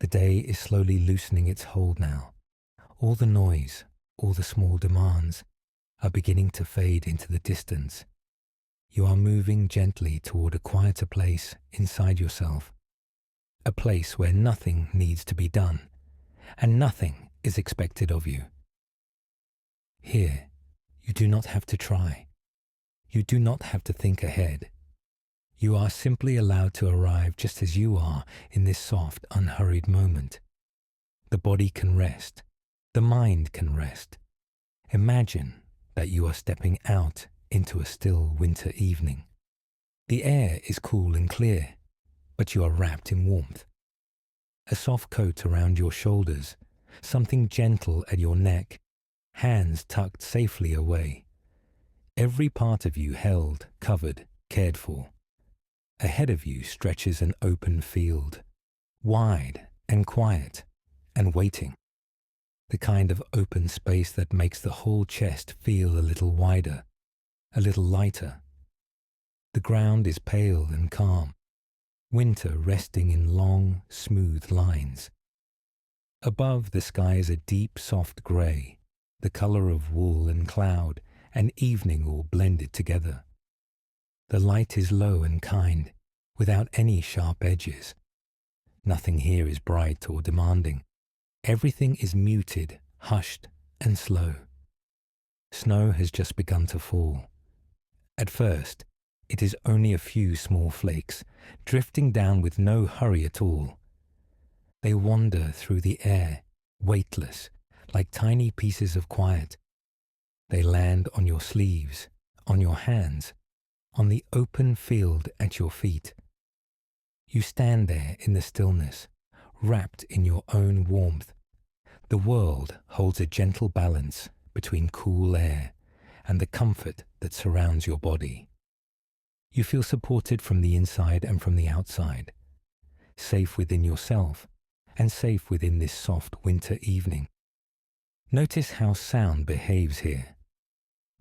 The day is slowly loosening its hold now. All the noise, all the small demands are beginning to fade into the distance. You are moving gently toward a quieter place inside yourself, a place where nothing needs to be done and nothing is expected of you. Here, you do not have to try. You do not have to think ahead. You are simply allowed to arrive just as you are in this soft, unhurried moment. The body can rest. The mind can rest. Imagine that you are stepping out into a still winter evening. The air is cool and clear, but you are wrapped in warmth. A soft coat around your shoulders, something gentle at your neck, hands tucked safely away. Every part of you held, covered, cared for. Ahead of you stretches an open field, wide and quiet and waiting. The kind of open space that makes the whole chest feel a little wider, a little lighter. The ground is pale and calm, winter resting in long, smooth lines. Above, the sky is a deep, soft grey, the colour of wool and cloud and evening all blended together. The light is low and kind, without any sharp edges. Nothing here is bright or demanding. Everything is muted, hushed, and slow. Snow has just begun to fall. At first, it is only a few small flakes, drifting down with no hurry at all. They wander through the air, weightless, like tiny pieces of quiet. They land on your sleeves, on your hands, on the open field at your feet. You stand there in the stillness, wrapped in your own warmth. The world holds a gentle balance between cool air and the comfort that surrounds your body. You feel supported from the inside and from the outside, safe within yourself and safe within this soft winter evening. Notice how sound behaves here.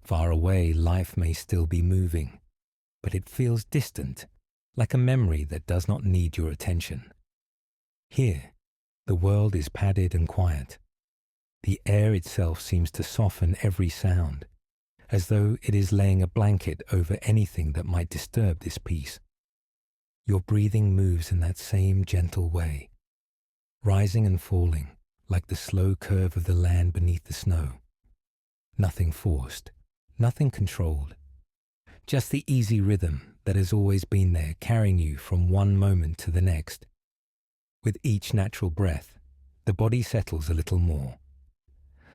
Far away, life may still be moving, but it feels distant, like a memory that does not need your attention. Here, the world is padded and quiet. The air itself seems to soften every sound, as though it is laying a blanket over anything that might disturb this peace. Your breathing moves in that same gentle way, rising and falling like the slow curve of the land beneath the snow. Nothing forced, nothing controlled, just the easy rhythm that has always been there, carrying you from one moment to the next. With each natural breath, the body settles a little more.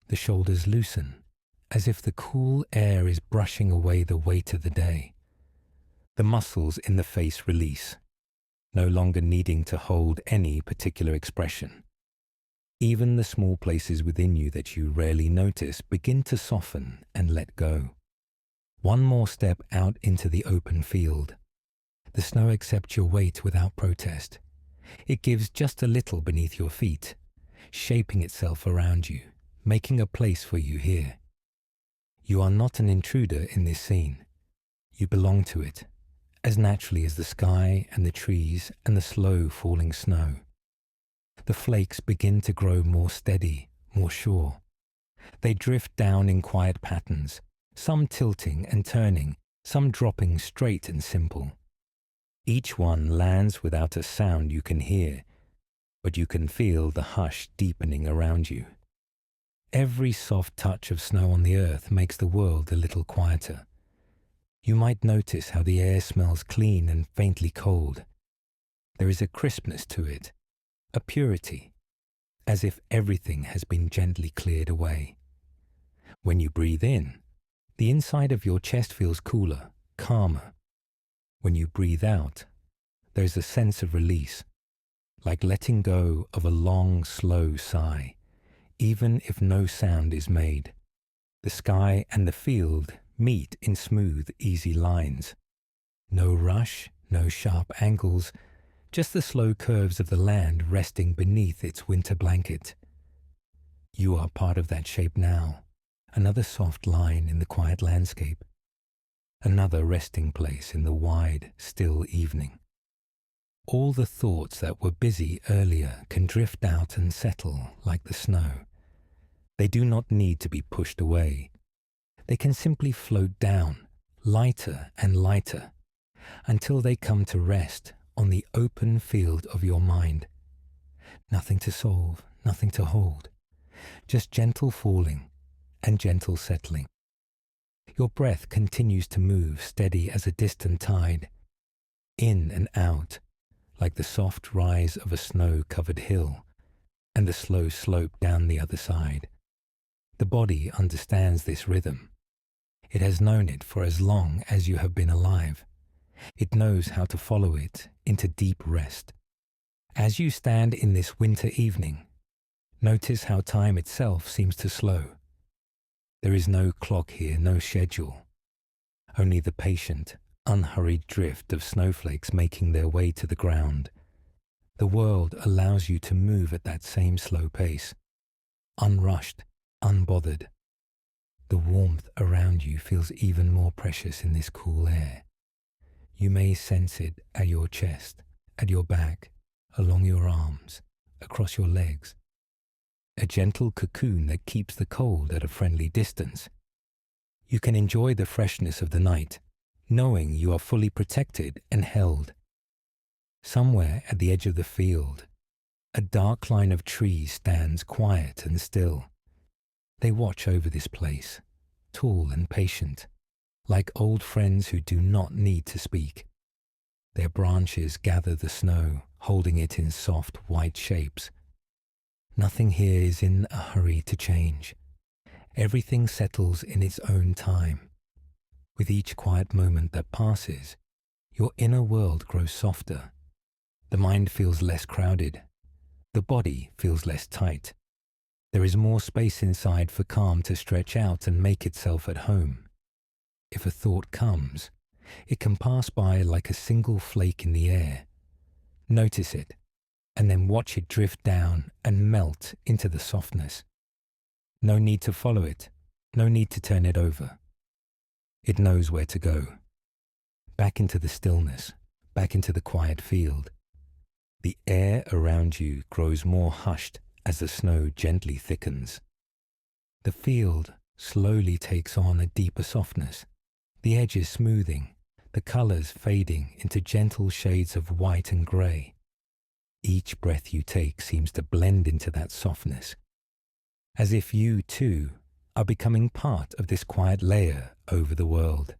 The shoulders loosen, as if the cool air is brushing away the weight of the day. The muscles in the face release, no longer needing to hold any particular expression. Even the small places within you that you rarely notice begin to soften and let go. One more step out into the open field. The snow accepts your weight without protest. It gives just a little beneath your feet, shaping itself around you, making a place for you here. You are not an intruder in this scene. You belong to it, as naturally as the sky and the trees and the slow falling snow. The flakes begin to grow more steady, more sure. They drift down in quiet patterns, some tilting and turning, some dropping straight and simple. Each one lands without a sound you can hear, but you can feel the hush deepening around you. Every soft touch of snow on the earth makes the world a little quieter. You might notice how the air smells clean and faintly cold. There is a crispness to it, a purity, as if everything has been gently cleared away. When you breathe in, the inside of your chest feels cooler, calmer. When you breathe out, there is a sense of release, like letting go of a long, slow sigh, even if no sound is made. The sky and the field meet in smooth, easy lines. No rush, no sharp angles, just the slow curves of the land resting beneath its winter blanket. You are part of that shape now, another soft line in the quiet landscape, another resting place in the wide, still evening. All the thoughts that were busy earlier can drift out and settle like the snow. They do not need to be pushed away. They can simply float down, lighter and lighter, until they come to rest on the open field of your mind. Nothing to solve, nothing to hold, just gentle falling and gentle settling. Your breath continues to move steady as a distant tide, in and out, like the soft rise of a snow-covered hill and the slow slope down the other side. The body understands this rhythm. It has known it for as long as you have been alive. It knows how to follow it into deep rest. As you stand in this winter evening, notice how time itself seems to slow. There is no clock here, no schedule. Only the patient, unhurried drift of snowflakes making their way to the ground. The world allows you to move at that same slow pace, unrushed, unbothered. The warmth around you feels even more precious in this cool air. You may sense it at your chest, at your back, along your arms, across your legs. A gentle cocoon that keeps the cold at a friendly distance. You can enjoy the freshness of the night, knowing you are fully protected and held. Somewhere at the edge of the field, a dark line of trees stands quiet and still. They watch over this place, tall and patient, like old friends who do not need to speak. Their branches gather the snow, holding it in soft white shapes. Nothing here is in a hurry to change. Everything settles in its own time. With each quiet moment that passes, your inner world grows softer. The mind feels less crowded. The body feels less tight. There is more space inside for calm to stretch out and make itself at home. If a thought comes, it can pass by like a single flake in the air. Notice it, and then watch it drift down and melt into the softness. No need to follow it, no need to turn it over. It knows where to go. Back into the stillness, back into the quiet field. The air around you grows more hushed as the snow gently thickens. The field slowly takes on a deeper softness, the edges smoothing, the colors fading into gentle shades of white and gray. Each breath you take seems to blend into that softness, as if you, too, are becoming part of this quiet layer over the world.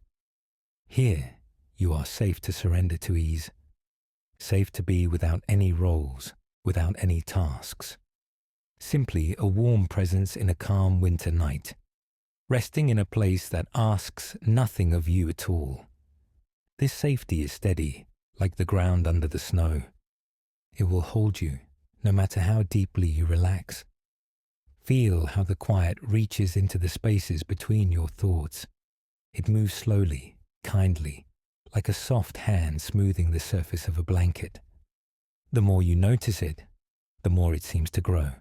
Here, you are safe to surrender to ease, safe to be without any roles, without any tasks. Simply a warm presence in a calm winter night, resting in a place that asks nothing of you at all. This safety is steady, like the ground under the snow. It will hold you, no matter how deeply you relax. Feel how the quiet reaches into the spaces between your thoughts. It moves slowly, kindly, like a soft hand smoothing the surface of a blanket. The more you notice it, the more it seems to grow.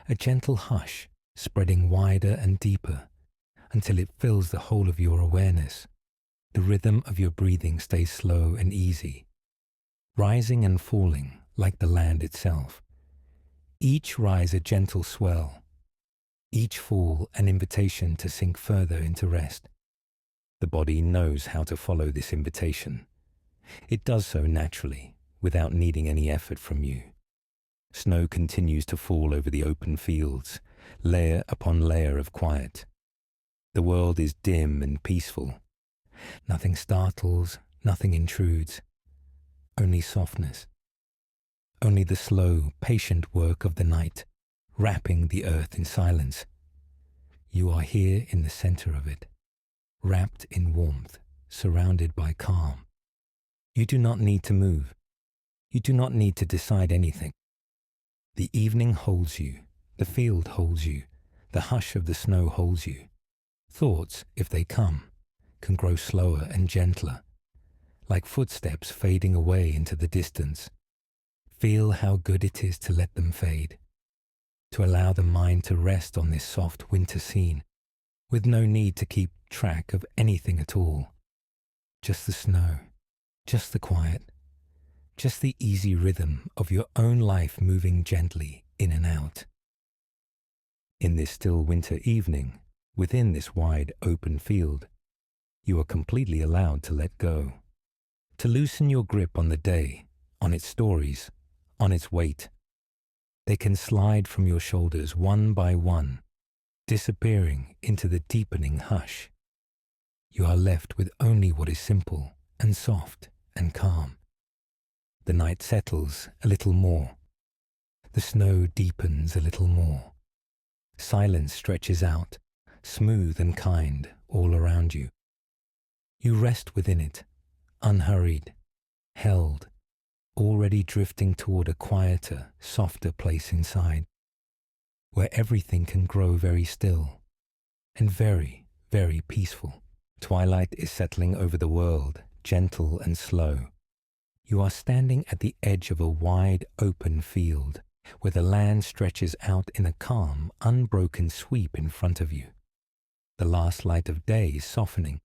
A gentle hush, spreading wider and deeper, until it fills the whole of your awareness. The rhythm of your breathing stays slow and easy, rising and falling like the land itself. Each rise a gentle swell, each fall an invitation to sink further into rest. The body knows how to follow this invitation. It does so naturally, without needing any effort from you. Snow continues to fall over the open fields, layer upon layer of quiet. The world is dim and peaceful. Nothing startles, nothing intrudes. Only softness. Only the slow, patient work of the night, wrapping the earth in silence. You are here in the center of it, wrapped in warmth, surrounded by calm. You do not need to move. You do not need to decide anything. The evening holds you, the field holds you, the hush of the snow holds you. Thoughts, if they come, can grow slower and gentler, like footsteps fading away into the distance. Feel how good it is to let them fade, to allow the mind to rest on this soft winter scene, with no need to keep track of anything at all. Just the snow, just the quiet, just the easy rhythm of your own life moving gently in and out. In this still winter evening, within this wide open field, you are completely allowed to let go, to loosen your grip on the day, on its stories, on its weight. They can slide from your shoulders one by one, disappearing into the deepening hush. You are left with only what is simple and soft and calm. The night settles a little more. The snow deepens a little more. Silence stretches out, smooth and kind, all around you. You rest within it, unhurried, held, already drifting toward a quieter, softer place inside, where everything can grow very still and very, very peaceful. Twilight is settling over the world, gentle and slow. You are standing at the edge of a wide, open field, where the land stretches out in a calm, unbroken sweep in front of you. The last light of day is softening,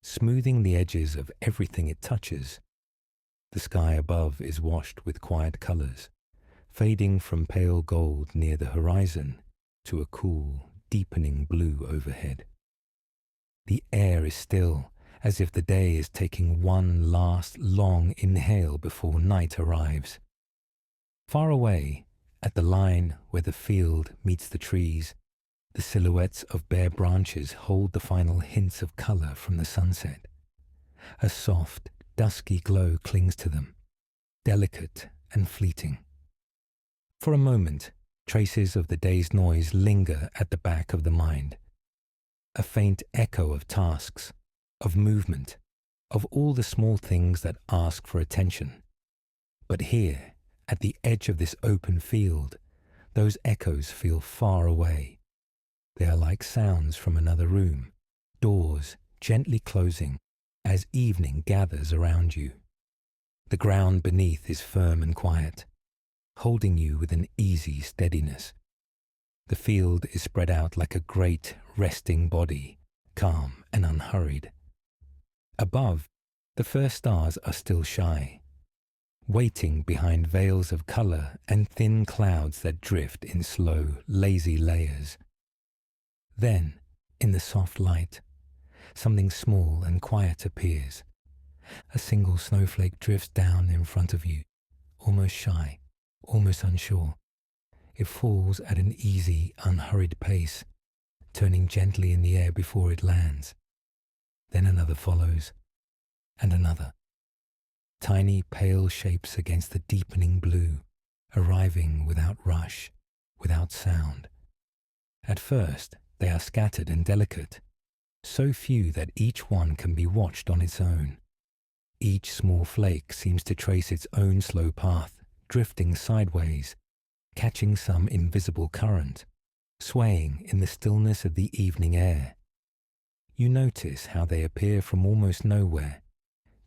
smoothing the edges of everything it touches. The sky above is washed with quiet colors, fading from pale gold near the horizon to a cool, deepening blue overhead. The air is still, as if the day is taking one last long inhale before night arrives. Far away, at the line where the field meets the trees, the silhouettes of bare branches hold the final hints of color from the sunset. A soft, dusky glow clings to them, delicate and fleeting. For a moment, traces of the day's noise linger at the back of the mind. A faint echo of tasks, of movement, of all the small things that ask for attention. But here, at the edge of this open field, those echoes feel far away. They are like sounds from another room, doors gently closing as evening gathers around you. The ground beneath is firm and quiet, holding you with an easy steadiness. The field is spread out like a great, resting body, calm and unhurried. Above, the first stars are still shy, waiting behind veils of color and thin clouds that drift in slow, lazy layers. Then, in the soft light, something small and quiet appears. A single snowflake drifts down in front of you, almost shy, almost unsure. It falls at an easy, unhurried pace, turning gently in the air before it lands. Then another follows, and another. Tiny, pale shapes against the deepening blue, arriving without rush, without sound. At first, they are scattered and delicate, so few that each one can be watched on its own. Each small flake seems to trace its own slow path, drifting sideways, catching some invisible current, swaying in the stillness of the evening air. You notice how they appear from almost nowhere,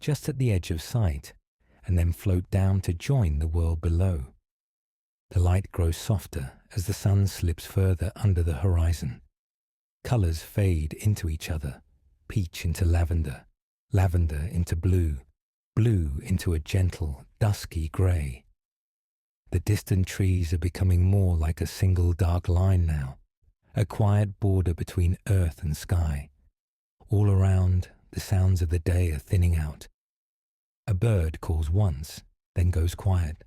just at the edge of sight, and then float down to join the world below. The light grows softer as the sun slips further under the horizon. Colors fade into each other, peach into lavender, lavender into blue, blue into a gentle, dusky gray. The distant trees are becoming more like a single dark line now, a quiet border between earth and sky. All around, the sounds of the day are thinning out. A bird calls once, then goes quiet.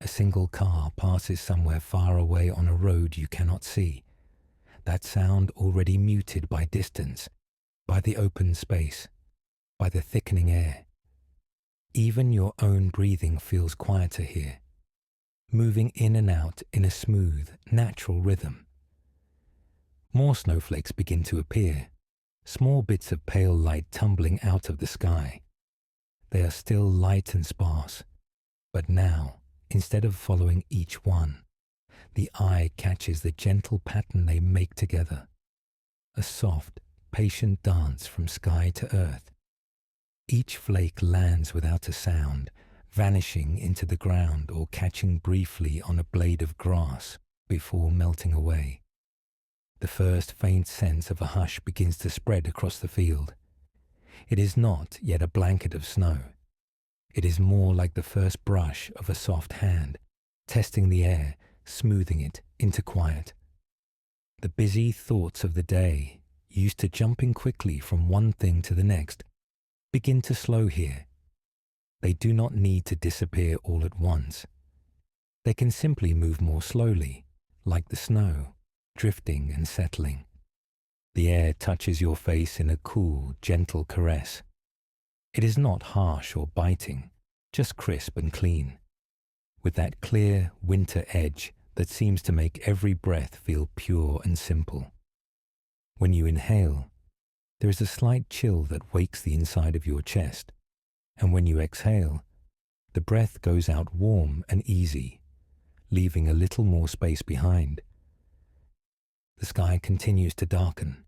A single car passes somewhere far away on a road you cannot see. That sound already muted by distance, by the open space, by the thickening air. Even your own breathing feels quieter here, moving in and out in a smooth, natural rhythm. More snowflakes begin to appear, small bits of pale light tumbling out of the sky. They are still light and sparse, but now, instead of following each one, the eye catches the gentle pattern they make together, a soft, patient dance from sky to earth. Each flake lands without a sound, vanishing into the ground or catching briefly on a blade of grass before melting away. The first faint sense of a hush begins to spread across the field. It is not yet a blanket of snow. It is more like the first brush of a soft hand, testing the air, smoothing it into quiet. The busy thoughts of the day, used to jumping quickly from one thing to the next, begin to slow here. They do not need to disappear all at once. They can simply move more slowly, like the snow, drifting and settling. The air touches your face in a cool, gentle caress. It is not harsh or biting, just crisp and clean, with that clear winter edge that seems to make every breath feel pure and simple. When you inhale, there is a slight chill that wakes the inside of your chest, and when you exhale, the breath goes out warm and easy, leaving a little more space behind. The sky continues to darken,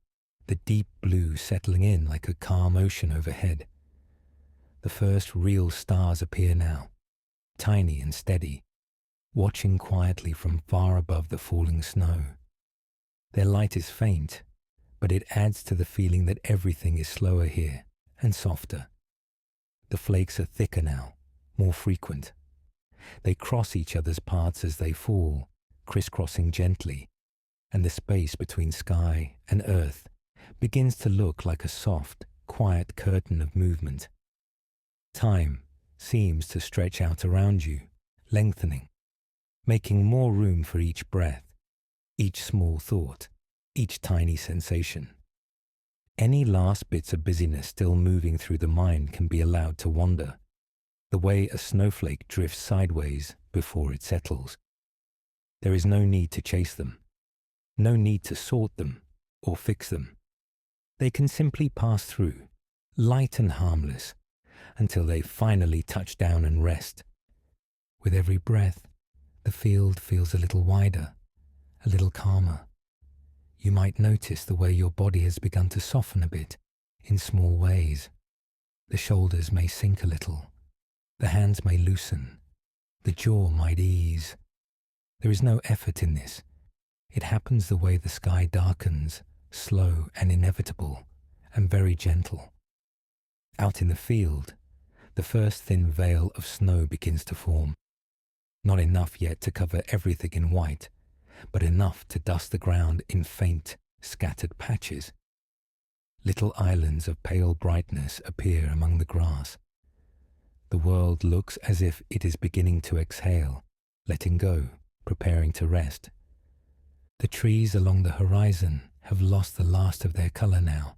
the deep blue settling in like a calm ocean overhead. The first real stars appear now, tiny and steady, watching quietly from far above the falling snow. Their light is faint, but it adds to the feeling that everything is slower here and softer. The flakes are thicker now, more frequent. They cross each other's paths as they fall, crisscrossing gently, and the space between sky and earth begins to look like a soft, quiet curtain of movement. Time seems to stretch out around you, lengthening, making more room for each breath, each small thought, each tiny sensation. Any last bits of busyness still moving through the mind can be allowed to wander, the way a snowflake drifts sideways before it settles. There is no need to chase them, no need to sort them or fix them. They can simply pass through, light and harmless, until they finally touch down and rest. With every breath, the field feels a little wider, a little calmer. You might notice the way your body has begun to soften a bit, in small ways. The shoulders may sink a little, the hands may loosen, the jaw might ease. There is no effort in this. It happens the way the sky darkens, slow and inevitable, and very gentle. Out in the field, the first thin veil of snow begins to form. Not enough yet to cover everything in white, but enough to dust the ground in faint, scattered patches. Little islands of pale brightness appear among the grass. The world looks as if it is beginning to exhale, letting go, preparing to rest. The trees along the horizon have lost the last of their color now.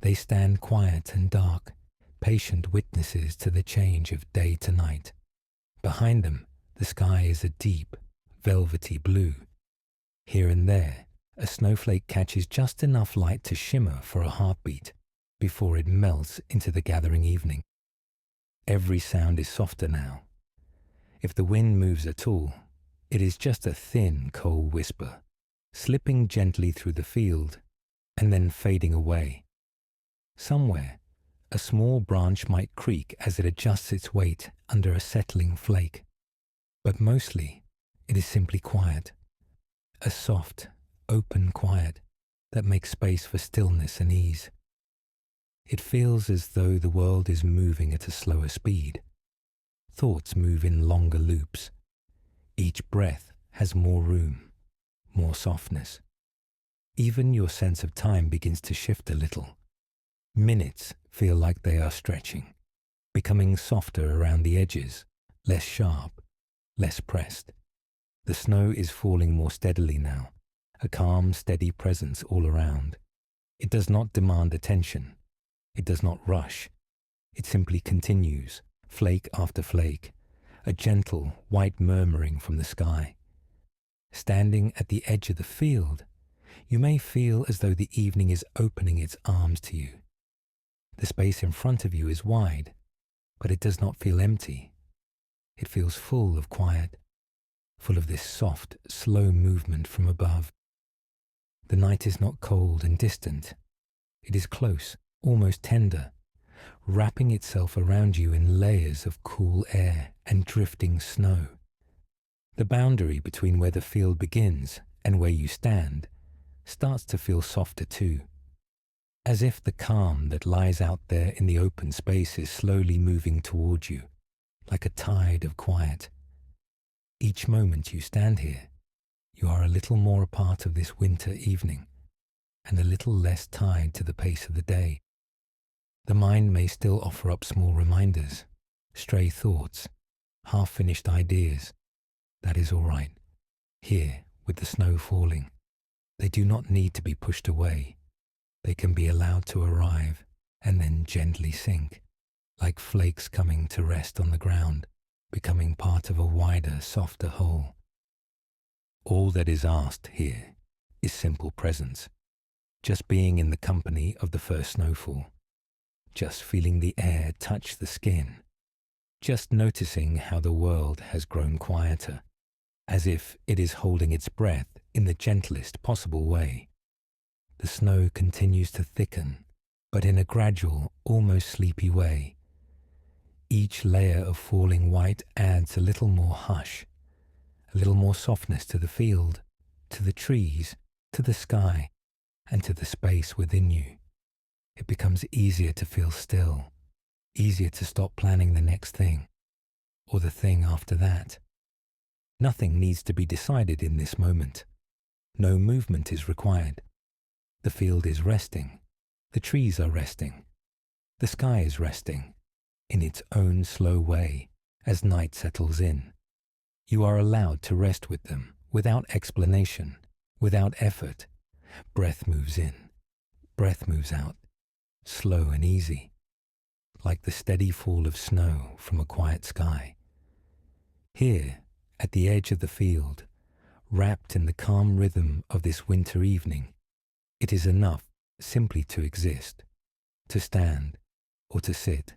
They stand quiet and dark, patient witnesses to the change of day to night. Behind them, the sky is a deep, velvety blue. Here and there, a snowflake catches just enough light to shimmer for a heartbeat before it melts into the gathering evening. Every sound is softer now. If the wind moves at all, it is just a thin, cold whisper, slipping gently through the field and then fading away. Somewhere, a small branch might creak as it adjusts its weight under a settling flake. But mostly, it is simply quiet. A soft, open quiet that makes space for stillness and ease. It feels as though the world is moving at a slower speed. Thoughts move in longer loops. Each breath has more room, more softness. Even your sense of time begins to shift a little. Minutes feel like they are stretching, becoming softer around the edges, less sharp, less pressed. The snow is falling more steadily now, a calm, steady presence all around. It does not demand attention. It does not rush. It simply continues, flake after flake, a gentle, white murmuring from the sky. Standing at the edge of the field, you may feel as though the evening is opening its arms to you. The space in front of you is wide, but it does not feel empty. It feels full of quiet, full of this soft, slow movement from above. The night is not cold and distant. It is close, almost tender, wrapping itself around you in layers of cool air and drifting snow. The boundary between where the field begins and where you stand starts to feel softer too, as if the calm that lies out there in the open space is slowly moving toward you, like a tide of quiet. Each moment you stand here, you are a little more a part of this winter evening and a little less tied to the pace of the day. The mind may still offer up small reminders, stray thoughts, half-finished ideas. That is all right. Here, with the snow falling, they do not need to be pushed away. They can be allowed to arrive and then gently sink, like flakes coming to rest on the ground, becoming part of a wider, softer whole. All that is asked here is simple presence, just being in the company of the first snowfall, just feeling the air touch the skin, just noticing how the world has grown quieter, as if it is holding its breath in the gentlest possible way. The snow continues to thicken, but in a gradual, almost sleepy way. Each layer of falling white adds a little more hush, a little more softness to the field, to the trees, to the sky, and to the space within you. It becomes easier to feel still, easier to stop planning the next thing, or the thing after that. Nothing needs to be decided in this moment. No movement is required. The field is resting. The trees are resting. The sky is resting in its own slow way as night settles in. You are allowed to rest with them without explanation, without effort. Breath moves in. Breath moves out. Slow and easy, like the steady fall of snow from a quiet sky. Here, at the edge of the field, wrapped in the calm rhythm of this winter evening, it is enough simply to exist, to stand, or to sit,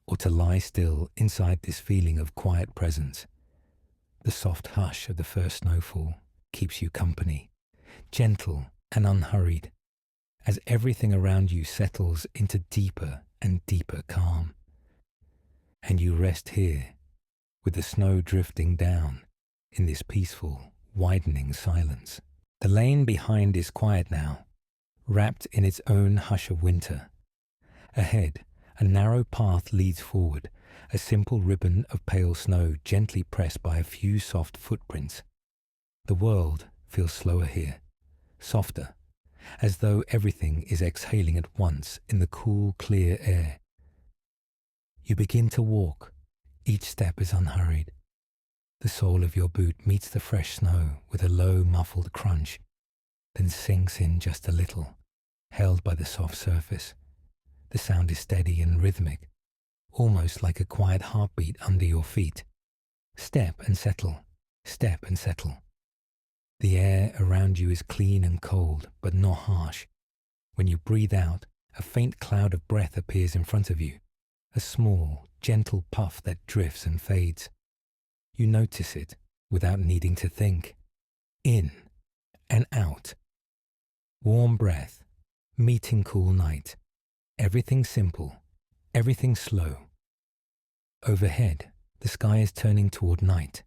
or to lie still inside this feeling of quiet presence. The soft hush of the first snowfall keeps you company, gentle and unhurried, as everything around you settles into deeper and deeper calm. And you rest here, with the snow drifting down in this peaceful, widening silence. The lane behind is quiet now, wrapped in its own hush of winter. Ahead, a narrow path leads forward, a simple ribbon of pale snow gently pressed by a few soft footprints. The world feels slower here, softer, as though everything is exhaling at once in the cool, clear air. You begin to walk. Each step is unhurried. The sole of your boot meets the fresh snow with a low, muffled crunch, then sinks in just a little, held by the soft surface. The sound is steady and rhythmic, almost like a quiet heartbeat under your feet. Step and settle, step and settle. The air around you is clean and cold, but not harsh. When you breathe out, a faint cloud of breath appears in front of you, a small, gentle puff that drifts and fades. You notice it without needing to think. In and out. Warm breath, meeting cool night. Everything simple, everything slow. Overhead, the sky is turning toward night.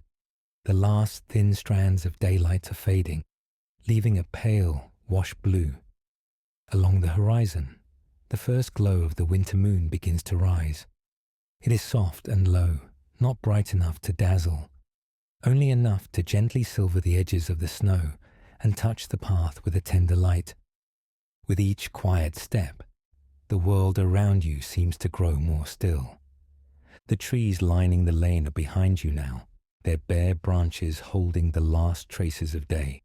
The last thin strands of daylight are fading, leaving a pale, wash blue. Along the horizon, the first glow of the winter moon begins to rise. It is soft and low, not bright enough to dazzle, only enough to gently silver the edges of the snow and touch the path with a tender light. With each quiet step, the world around you seems to grow more still. The trees lining the lane are behind you now, their bare branches holding the last traces of day.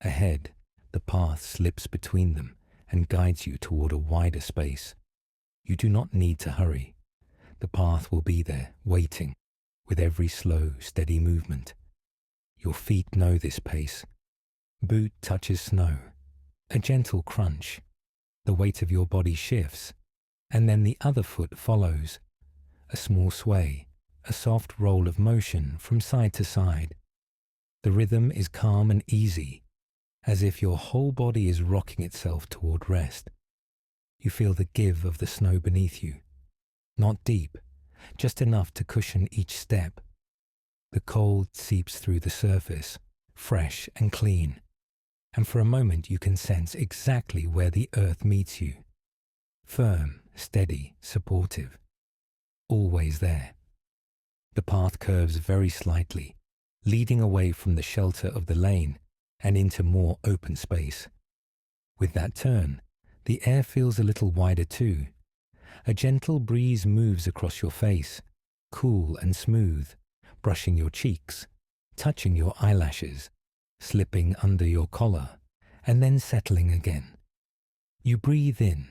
Ahead, the path slips between them and guides you toward a wider space. You do not need to hurry. The path will be there, waiting, with every slow, steady movement. Your feet know this pace. Boot touches snow. A gentle crunch. The weight of your body shifts, and then the other foot follows. A small sway, a soft roll of motion from side to side. The rhythm is calm and easy, as if your whole body is rocking itself toward rest. You feel the give of the snow beneath you. Not deep, just enough to cushion each step. The cold seeps through the surface, fresh and clean, and for a moment you can sense exactly where the earth meets you. Firm, steady, supportive. Always there. The path curves very slightly, leading away from the shelter of the lane and into more open space. With that turn, the air feels a little wider too. A gentle breeze moves across your face, cool and smooth, brushing your cheeks, touching your eyelashes, slipping under your collar, and then settling again. You breathe in,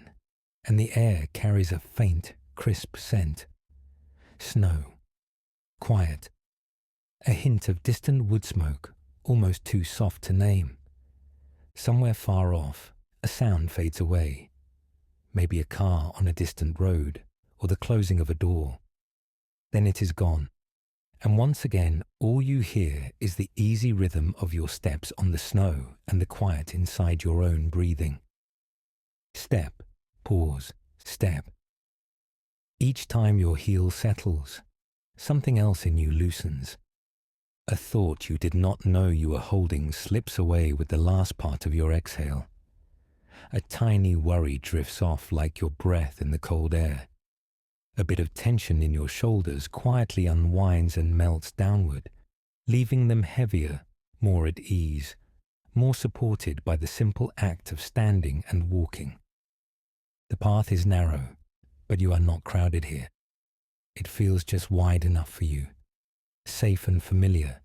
and the air carries a faint, crisp scent. Snow. Quiet. A hint of distant wood smoke, almost too soft to name. Somewhere far off, a sound fades away. Maybe a car on a distant road, or the closing of a door. Then it is gone, and once again all you hear is the easy rhythm of your steps on the snow and the quiet inside your own breathing. Step, pause, step. Each time your heel settles, something else in you loosens. A thought you did not know you were holding slips away with the last part of your exhale. A tiny worry drifts off like your breath in the cold air. A bit of tension in your shoulders quietly unwinds and melts downward, leaving them heavier, more at ease, more supported by the simple act of standing and walking. The path is narrow, but you are not crowded here. It feels just wide enough for you, safe and familiar,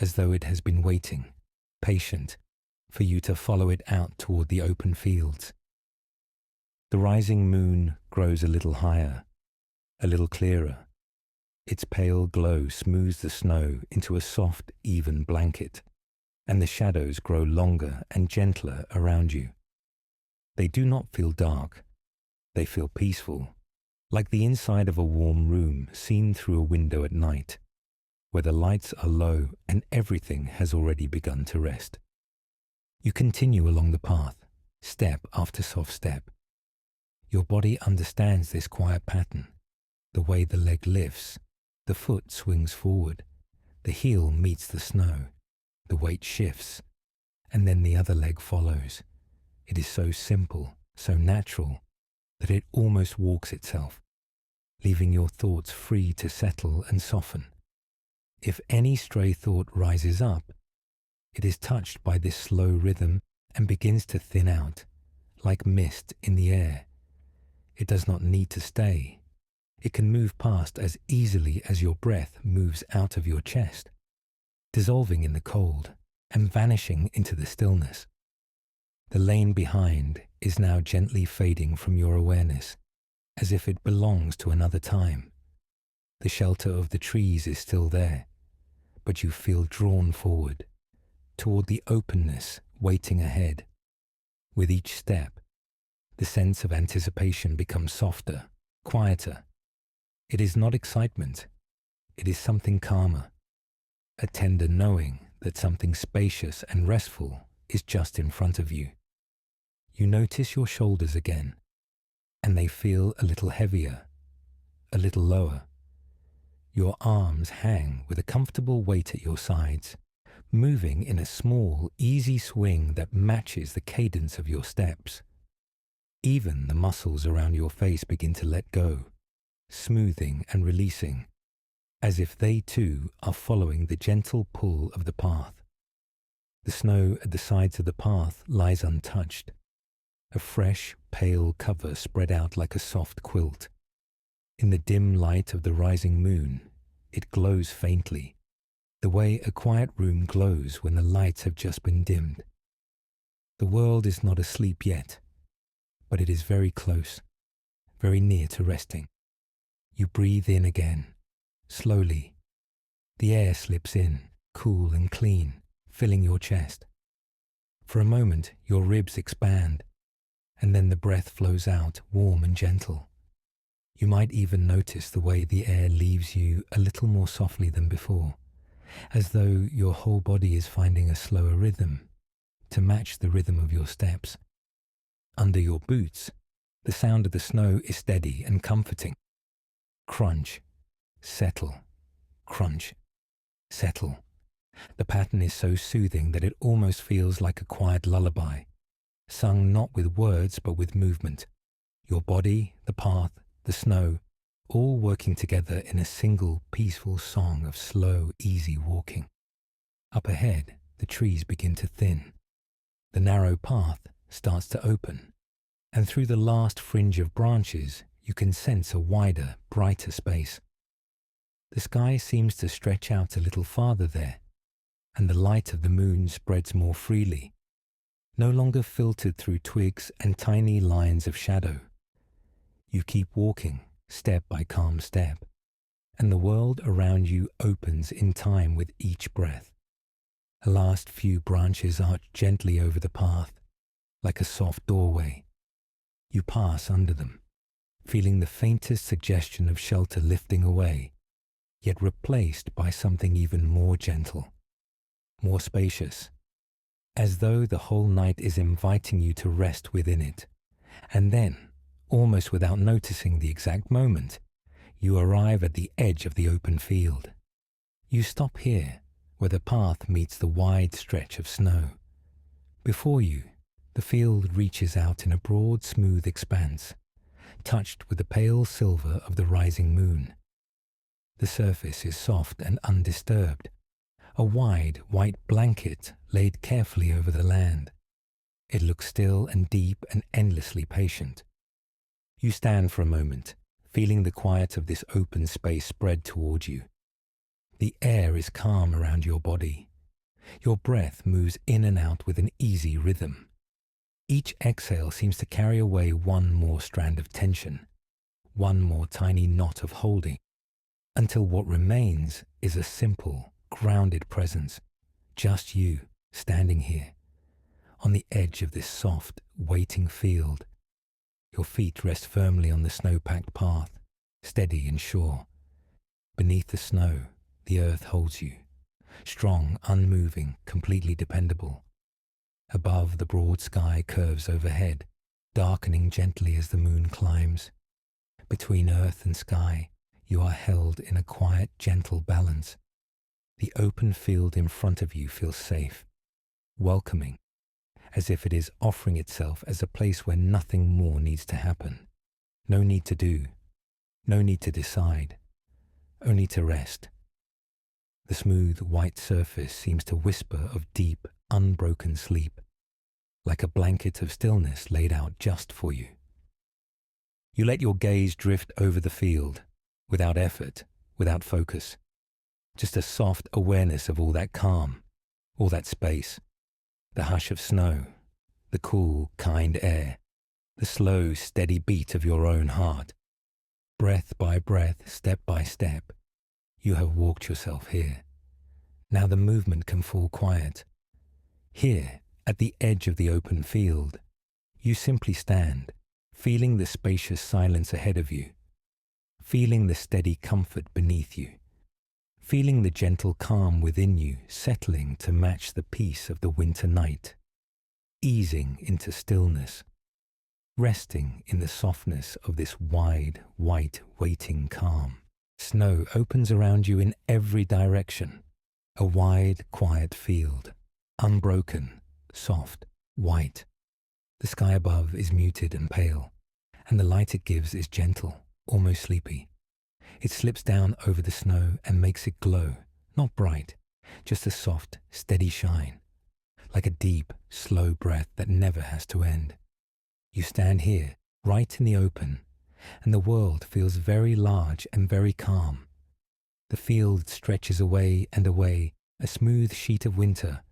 as though it has been waiting, patient, for you to follow it out toward the open fields. The rising moon grows a little higher, a little clearer. Its pale glow smooths the snow into a soft, even blanket, and the shadows grow longer and gentler around you. They do not feel dark. They feel peaceful, like the inside of a warm room seen through a window at night, where the lights are low and everything has already begun to rest. You continue along the path, step after soft step. Your body understands this quiet pattern, the way the leg lifts, the foot swings forward, the heel meets the snow, the weight shifts, and then the other leg follows. It is so simple, so natural, that it almost walks itself, leaving your thoughts free to settle and soften. If any stray thought rises up, it is touched by this slow rhythm and begins to thin out, like mist in the air. It does not need to stay. It can move past as easily as your breath moves out of your chest, dissolving in the cold and vanishing into the stillness. The lane behind is now gently fading from your awareness, as if it belongs to another time. The shelter of the trees is still there, but you feel drawn forward, toward the openness waiting ahead. With each step, the sense of anticipation becomes softer, quieter. It is not excitement. It is something calmer, a tender knowing that something spacious and restful is just in front of you. You notice your shoulders again, and they feel a little heavier, a little lower. Your arms hang with a comfortable weight at your sides, moving in a small, easy swing that matches the cadence of your steps. Even the muscles around your face begin to let go, smoothing and releasing, as if they too are following the gentle pull of the path. The snow at the sides of the path lies untouched, a fresh, pale cover spread out like a soft quilt. In the dim light of the rising moon, it glows faintly, the way a quiet room glows when the lights have just been dimmed. The world is not asleep yet, but it is very close, very near to resting. You breathe in again, slowly. The air slips in, cool and clean, filling your chest. For a moment, your ribs expand, and then the breath flows out, warm and gentle. You might even notice the way the air leaves you a little more softly than before, as though your whole body is finding a slower rhythm to match the rhythm of your steps. Under your boots, the sound of the snow is steady and comforting. Crunch, settle, crunch, settle. The pattern is so soothing that it almost feels like a quiet lullaby, sung not with words but with movement. Your body, the path, the snow, all working together in a single peaceful song of slow, easy walking. Up ahead, the trees begin to thin. The narrow path starts to open, and through the last fringe of branches, you can sense a wider, brighter space. The sky seems to stretch out a little farther there, and the light of the moon spreads more freely, no longer filtered through twigs and tiny lines of shadow. You keep walking, step by calm step, and the world around you opens in time with each breath. The last few branches arch gently over the path, like a soft doorway. You pass under them, feeling the faintest suggestion of shelter lifting away, yet replaced by something even more gentle, more spacious, as though the whole night is inviting you to rest within it. And then, almost without noticing the exact moment, you arrive at the edge of the open field. You stop here, where the path meets the wide stretch of snow. Before you, the field reaches out in a broad, smooth expanse, touched with the pale silver of the rising moon. The surface is soft and undisturbed, a wide, white blanket laid carefully over the land. It looks still and deep and endlessly patient. You stand for a moment, feeling the quiet of this open space spread toward you. The air is calm around your body. Your breath moves in and out with an easy rhythm. Each exhale seems to carry away one more strand of tension, one more tiny knot of holding, until what remains is a simple, grounded presence, just you standing here, on the edge of this soft, waiting field. Your feet rest firmly on the snow-packed path, steady and sure. Beneath the snow, the earth holds you, strong, unmoving, completely dependable. Above, the broad sky curves overhead, darkening gently as the moon climbs. Between earth and sky, you are held in a quiet, gentle balance. The open field in front of you feels safe, welcoming, as if it is offering itself as a place where nothing more needs to happen. No need to do, no need to decide, only to rest. The smooth, white surface seems to whisper of deep, unbroken sleep, like a blanket of stillness laid out just for you. You let your gaze drift over the field, without effort, without focus. Just a soft awareness of all that calm, all that space, the hush of snow, the cool, kind air, the slow, steady beat of your own heart. Breath by breath, step by step, you have walked yourself here. Now the movement can fall quiet. Here, at the edge of the open field, you simply stand, feeling the spacious silence ahead of you, feeling the steady comfort beneath you, feeling the gentle calm within you settling to match the peace of the winter night, easing into stillness, resting in the softness of this wide, white, waiting calm. Snow opens around you in every direction, a wide, quiet field, unbroken, soft, white. The sky above is muted and pale, and the light it gives is gentle, almost sleepy. It slips down over the snow and makes it glow, not bright, just a soft, steady shine, like a deep, slow breath that never has to end. You stand here, right in the open, and the world feels very large and very calm. The field stretches away and away, a smooth sheet of winter,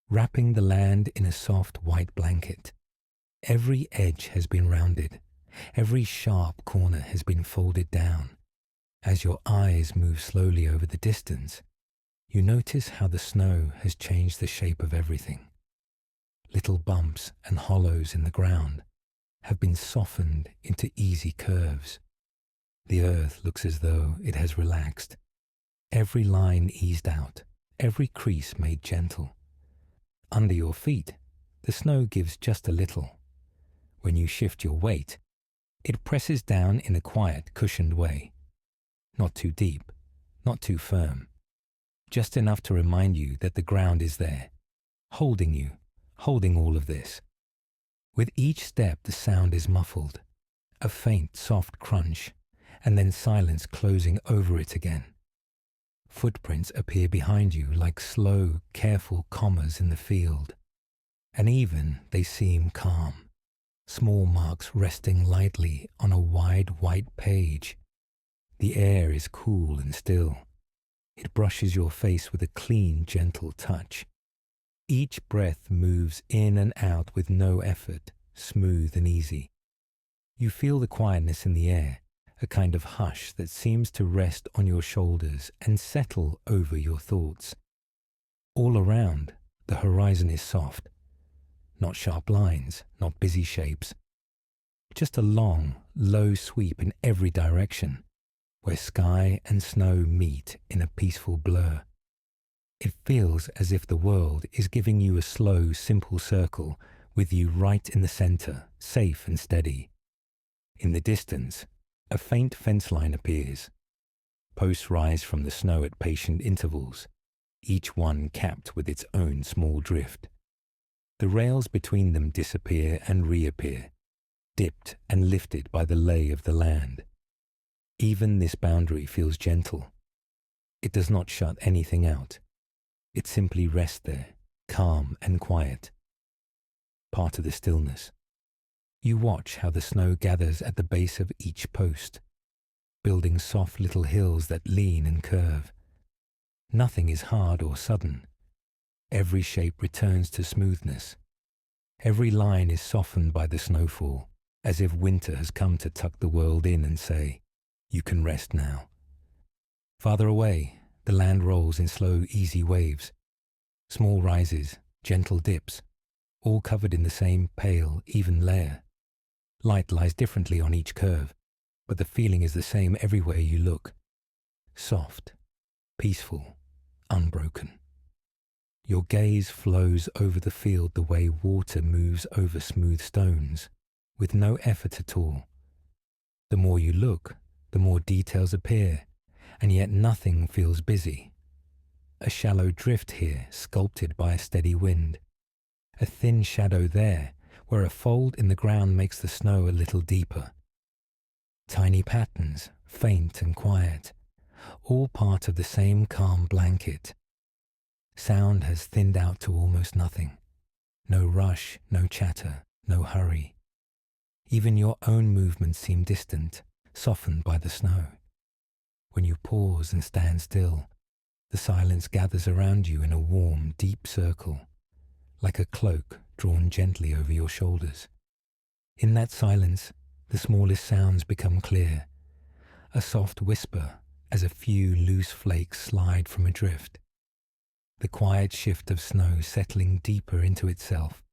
wrapping the land in a soft white blanket. Every edge has been rounded, every sharp corner has been folded down. As your eyes move slowly over the distance, you notice how the snow has changed the shape of everything. Little bumps and hollows in the ground have been softened into easy curves. The earth looks as though it has relaxed, every line eased out, every crease made gentle. Under your feet, the snow gives just a little. When you shift your weight, it presses down in a quiet, cushioned way. Not too deep, not too firm, just enough to remind you that the ground is there, holding you, holding all of this. With each step, the sound is muffled, a faint, soft crunch, and then silence closing over it again. Footprints appear behind you like slow, careful commas in the field, and even they seem calm, small marks resting lightly on a wide white page. The air is cool and still. It brushes your face with a clean, gentle touch. Each breath moves in and out with no effort, smooth and easy. You feel the quietness in the air, a kind of hush that seems to rest on your shoulders and settle over your thoughts. All around, the horizon is soft. Not sharp lines, not busy shapes. Just a long, low sweep in every direction, where sky and snow meet in a peaceful blur. It feels as if the world is giving you a slow, simple circle with you right in the center, safe and steady. In the distance, a faint fence line appears. Posts rise from the snow at patient intervals, each one capped with its own small drift. The rails between them disappear and reappear, dipped and lifted by the lay of the land. Even this boundary feels gentle. It does not shut anything out. It simply rests there, calm and quiet. Part of the stillness. You watch how the snow gathers at the base of each post, building soft little hills that lean and curve. Nothing is hard or sudden. Every shape returns to smoothness. Every line is softened by the snowfall, as if winter has come to tuck the world in and say, "You can rest now." Farther away, the land rolls in slow, easy waves. Small rises, gentle dips, all covered in the same pale, even layer. Light lies differently on each curve, but the feeling is the same everywhere you look. Soft, peaceful, unbroken. Your gaze flows over the field the way water moves over smooth stones, with no effort at all. The more you look, the more details appear, and yet nothing feels busy. A shallow drift here, sculpted by a steady wind. A thin shadow there, where a fold in the ground makes the snow a little deeper. Tiny patterns, faint and quiet, all part of the same calm blanket. Sound has thinned out to almost nothing. No rush, no chatter, no hurry. Even your own movements seem distant, softened by the snow. When you pause and stand still, the silence gathers around you in a warm, deep circle, like a cloak drawn gently over your shoulders. In that silence, the smallest sounds become clear, a soft whisper as a few loose flakes slide from a drift. The quiet shift of snow settling deeper into itself,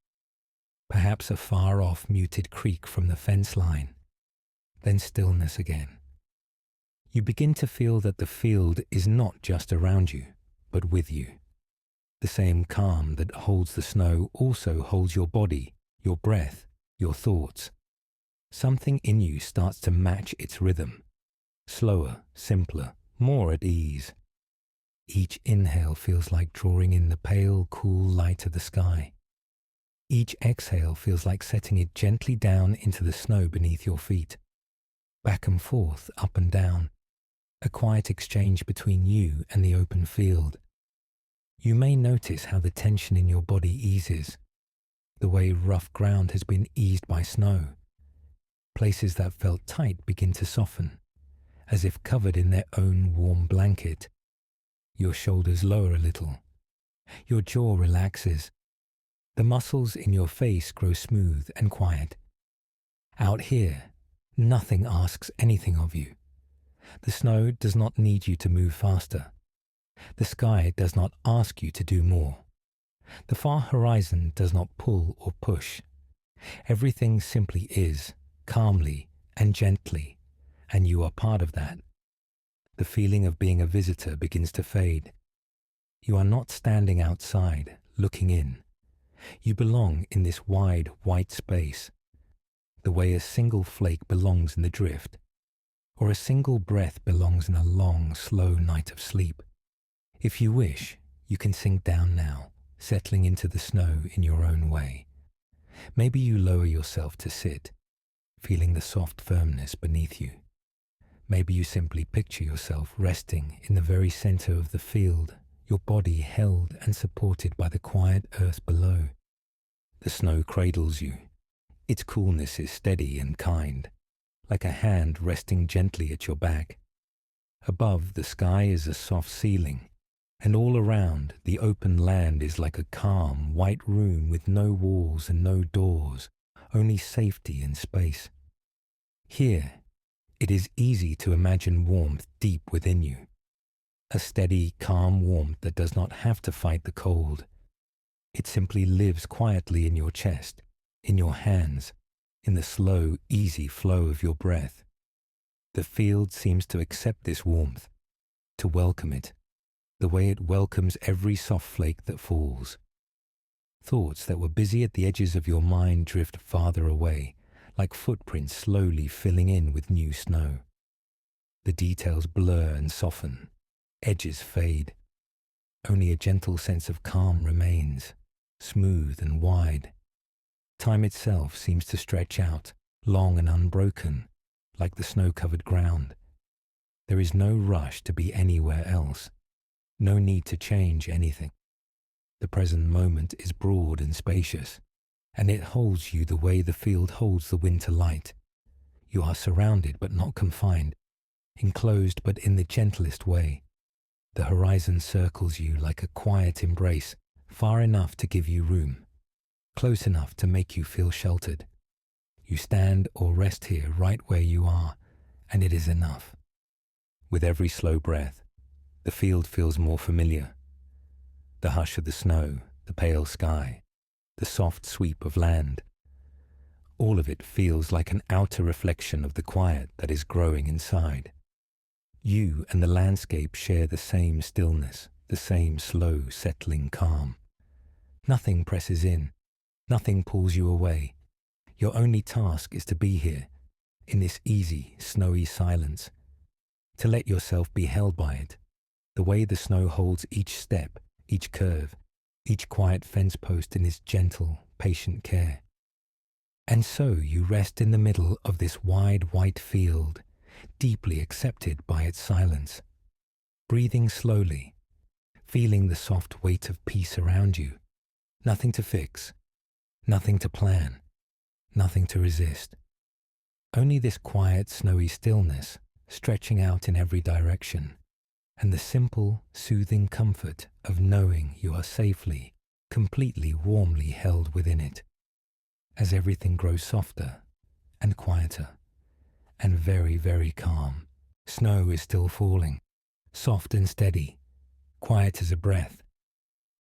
perhaps a far-off muted creak from the fence line, then stillness again. You begin to feel that the field is not just around you, but with you. The same calm that holds the snow also holds your body, your breath, your thoughts. Something in you starts to match its rhythm, slower, simpler, more at ease. Each inhale feels like drawing in the pale, cool light of the sky. Each exhale feels like setting it gently down into the snow beneath your feet. Back and forth, up and down, a quiet exchange between you and the open field. You may notice how the tension in your body eases, the way rough ground has been eased by snow. Places that felt tight begin to soften, as if covered in their own warm blanket. Your shoulders lower a little. Your jaw relaxes. The muscles in your face grow smooth and quiet. Out here, nothing asks anything of you. The snow does not need you to move faster. The sky does not ask you to do more. The far horizon does not pull or push. Everything simply is, calmly and gently, and you are part of that. The feeling of being a visitor begins to fade. You are not standing outside, looking in. You belong in this wide, white space, the way a single flake belongs in the drift, or a single breath belongs in a long, slow night of sleep. If you wish, you can sink down now, settling into the snow in your own way. Maybe you lower yourself to sit, feeling the soft firmness beneath you. Maybe you simply picture yourself resting in the very center of the field, your body held and supported by the quiet earth below. The snow cradles you. Its coolness is steady and kind, like a hand resting gently at your back. Above, the sky is a soft ceiling, and all around, the open land is like a calm, white room with no walls and no doors, only safety and space. Here, it is easy to imagine warmth deep within you, a steady, calm warmth that does not have to fight the cold. It simply lives quietly in your chest, in your hands, in the slow, easy flow of your breath. The field seems to accept this warmth, to welcome it, the way it welcomes every soft flake that falls. Thoughts that were busy at the edges of your mind drift farther away, like footprints slowly filling in with new snow. The details blur and soften, edges fade. Only a gentle sense of calm remains, smooth and wide. Time itself seems to stretch out, long and unbroken, like the snow-covered ground. There is no rush to be anywhere else, no need to change anything. The present moment is broad and spacious, and it holds you the way the field holds the winter light. You are surrounded but not confined, enclosed but in the gentlest way. The horizon circles you like a quiet embrace, far enough to give you room, close enough to make you feel sheltered. You stand or rest here right where you are, and it is enough. With every slow breath, the field feels more familiar. The hush of the snow, the pale sky, the soft sweep of land. All of it feels like an outer reflection of the quiet that is growing inside. You and the landscape share the same stillness, the same slow, settling calm. Nothing presses in, nothing pulls you away. Your only task is to be here, in this easy, snowy silence, to let yourself be held by it, the way the snow holds each step, each curve, each quiet fence post in its gentle, patient care. And so you rest in the middle of this wide white field, deeply accepted by its silence, breathing slowly, feeling the soft weight of peace around you. Nothing to fix, nothing to plan, nothing to resist. Only this quiet, snowy stillness stretching out in every direction, and the simple, soothing comfort of knowing you are safely, completely, warmly held within it. As everything grows softer and quieter and very, very calm, snow is still falling, soft and steady, quiet as a breath.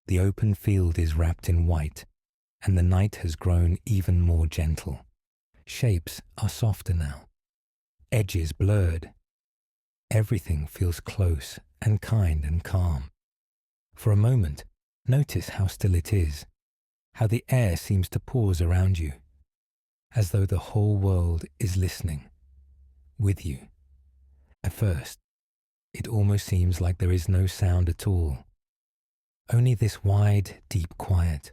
The open field is wrapped in white, and the night has grown even more gentle. Shapes are softer now, edges blurred. Everything feels close and kind and calm. For a moment, notice how still it is, how the air seems to pause around you, as though the whole world is listening, with you. At first, it almost seems like there is no sound at all, only this wide, deep quiet,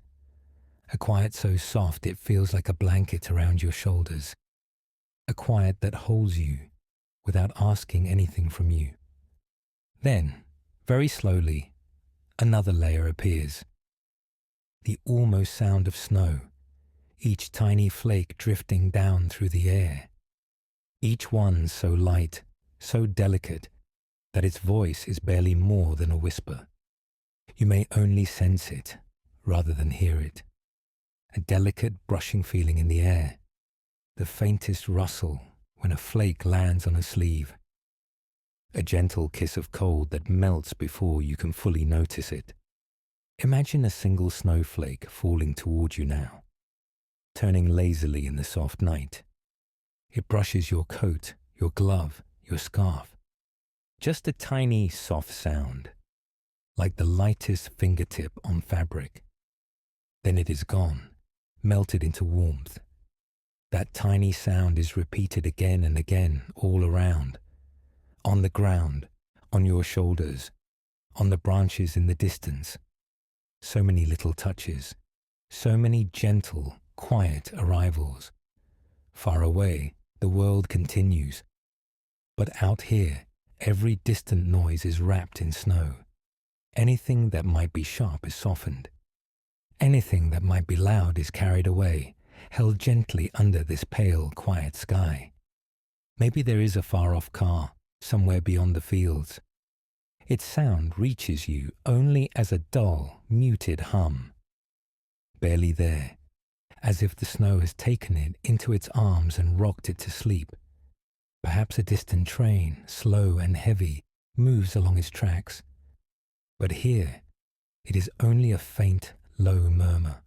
a quiet so soft it feels like a blanket around your shoulders, a quiet that holds you without asking anything from you. Then, very slowly, another layer appears. The almost sound of snow, each tiny flake drifting down through the air. Each one so light, so delicate, that its voice is barely more than a whisper. You may only sense it, rather than hear it. A delicate brushing feeling in the air, the faintest rustle when a flake lands on a sleeve. A gentle kiss of cold that melts before you can fully notice it. Imagine a single snowflake falling toward you now, turning lazily in the soft night. It brushes your coat, your glove, your scarf. Just a tiny, soft sound, like the lightest fingertip on fabric. Then it is gone, melted into warmth. That tiny sound is repeated again and again all around, on the ground, on your shoulders, on the branches in the distance. So many little touches, so many gentle, quiet arrivals. Far away, the world continues, But out here, every distant noise is wrapped in snow. Anything that might be sharp is softened. Anything that might be loud is carried away, held gently under this pale, quiet sky. Maybe there is a far-off car, somewhere beyond the fields. Its sound reaches you only as a dull, muted hum. Barely there, as if the snow has taken it into its arms and rocked it to sleep. Perhaps a distant train, slow and heavy, moves along its tracks. But here, it is only a faint, low murmur.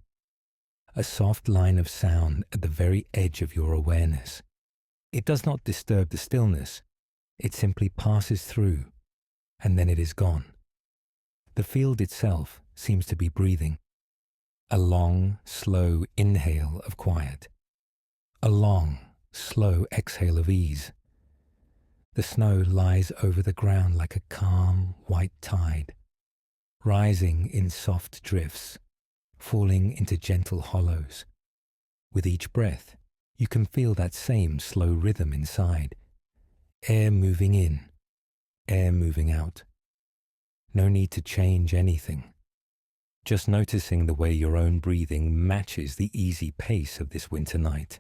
A soft line of sound at the very edge of your awareness. It does not disturb the stillness. It simply passes through, and then it is gone. The field itself seems to be breathing. A long, slow inhale of quiet. A long, slow exhale of ease. The snow lies over the ground like a calm, white tide, rising in soft drifts, falling into gentle hollows. With each breath, you can feel that same slow rhythm inside. Air moving in, air moving out. No need to change anything. Just noticing the way your own breathing matches the easy pace of this winter night.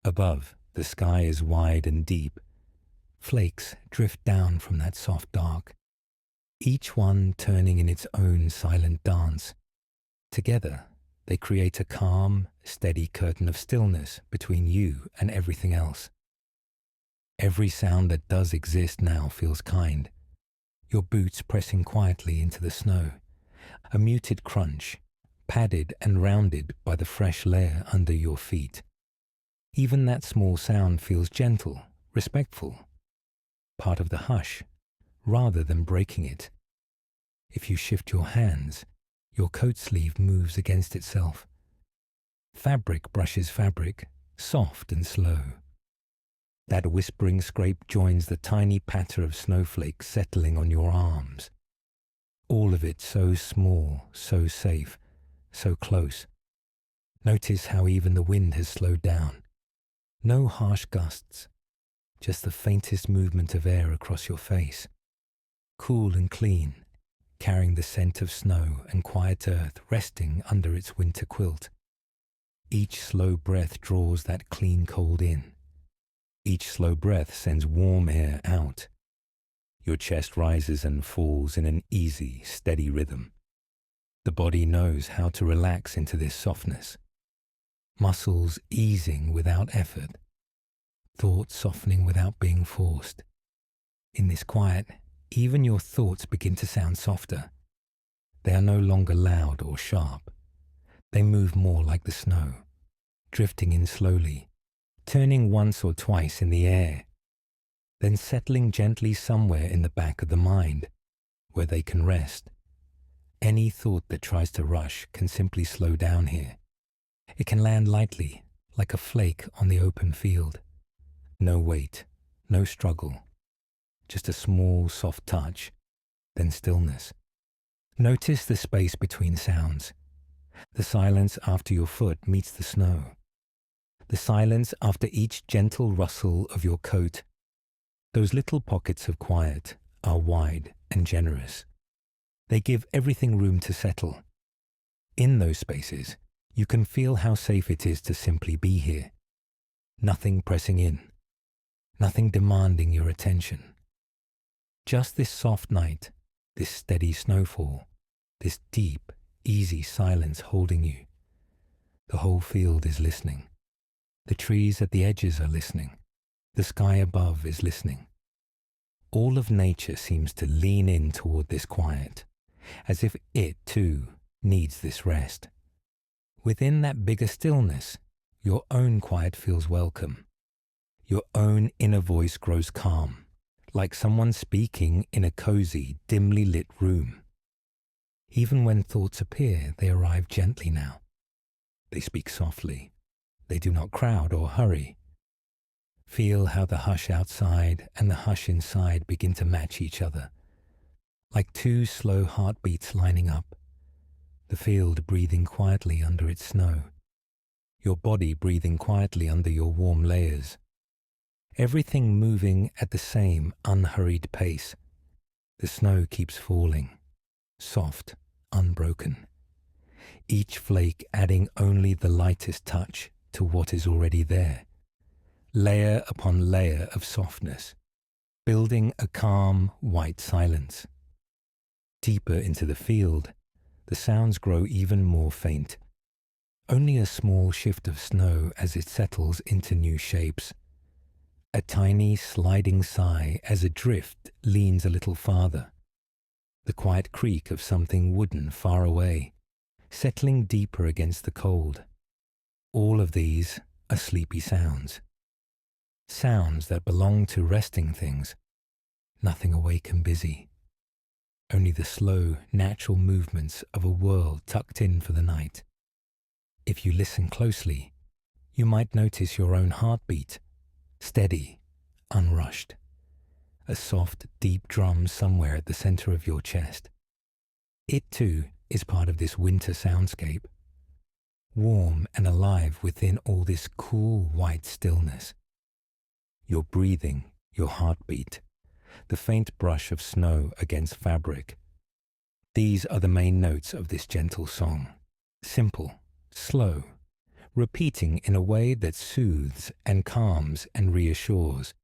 Above, the sky is wide and deep. Flakes drift down from that soft dark, each one turning in its own silent dance. Together, they create a calm, steady curtain of stillness between you and everything else. Every sound that does exist now feels kind. Your boots pressing quietly into the snow, a muted crunch, padded and rounded by the fresh layer under your feet. Even that small sound feels gentle, respectful, part of the hush, rather than breaking it. If you shift your hands, your coat sleeve moves against itself. Fabric brushes fabric, soft and slow. That whispering scrape joins the tiny patter of snowflakes settling on your arms. All of it so small, so safe, so close. Notice how even the wind has slowed down. No harsh gusts, just the faintest movement of air across your face. Cool and clean, carrying the scent of snow and quiet earth resting under its winter quilt. Each slow breath draws that clean cold in. Each slow breath sends warm air out. Your chest rises and falls in an easy, steady rhythm. The body knows how to relax into this softness. Muscles easing without effort. Thoughts softening without being forced. In this quiet, even your thoughts begin to sound softer. They are no longer loud or sharp. They move more like the snow, drifting in slowly, turning once or twice in the air, then settling gently somewhere in the back of the mind, where they can rest. Any thought that tries to rush can simply slow down here. It can land lightly, like a flake on the open field. No weight, no struggle, just a small, soft touch, then stillness. Notice the space between sounds, the silence after your foot meets the snow, the silence after each gentle rustle of your coat. Those little pockets of quiet are wide and generous. They give everything room to settle. In those spaces, you can feel how safe it is to simply be here. Nothing pressing in, nothing demanding your attention. Just this soft night, this steady snowfall, this deep, easy silence holding you. The whole field is listening. The trees at the edges are listening. The sky above is listening. All of nature seems to lean in toward this quiet, as if it, too, needs this rest. Within that bigger stillness, your own quiet feels welcome. Your own inner voice grows calm, like someone speaking in a cozy, dimly lit room. Even when thoughts appear, they arrive gently now. They speak softly. They do not crowd or hurry. Feel how the hush outside and the hush inside begin to match each other, like two slow heartbeats lining up. The field breathing quietly under its snow. Your body breathing quietly under your warm layers. everything moving at the same unhurried pace. The snow keeps falling, soft, unbroken, each flake adding only the lightest touch to what is already there, layer upon layer of softness, building a calm, white silence. Deeper into the field, the sounds grow even more faint. Only a small shift of snow as it settles into new shapes. A tiny sliding sigh as a drift leans a little farther. The quiet creak of something wooden far away, settling deeper against the cold. All of these are sleepy sounds. Sounds that belong to resting things. Nothing awake and busy. Only the slow, natural movements of a world tucked in for the night. If you listen closely, you might notice your own heartbeat, steady, unrushed. A soft, deep drum somewhere at the center of your chest. It too is part of this winter soundscape, warm and alive within all this cool, white stillness. Your breathing, your heartbeat, the faint brush of snow against fabric. These are the main notes of this gentle song. Simple, slow, repeating in a way that soothes and calms and reassures.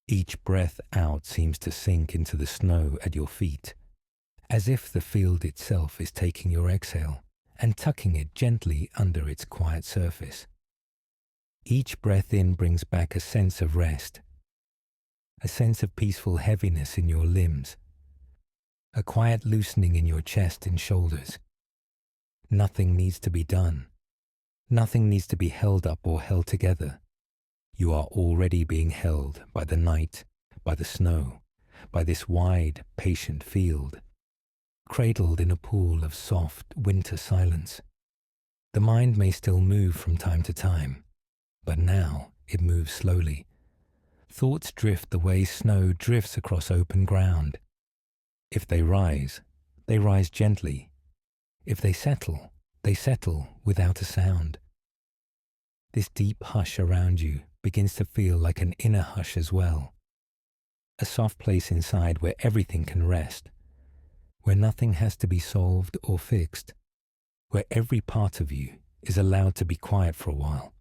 Each breath out seems to sink into the snow at your feet, as if the field itself is taking your exhale and tucking it gently under its quiet surface. Each breath in brings back a sense of rest, a sense of peaceful heaviness in your limbs, a quiet loosening in your chest and shoulders. Nothing needs to be done. Nothing needs to be held up or held together. You are already being held by the night, by the snow, by this wide, patient field, cradled in a pool of soft winter silence. The mind may still move from time to time, but now it moves slowly. Thoughts drift the way snow drifts across open ground. If they rise gently. If they settle without a sound. This deep hush around you begins to feel like an inner hush as well. A soft place inside where everything can rest, where nothing has to be solved or fixed, where every part of you is allowed to be quiet for a while.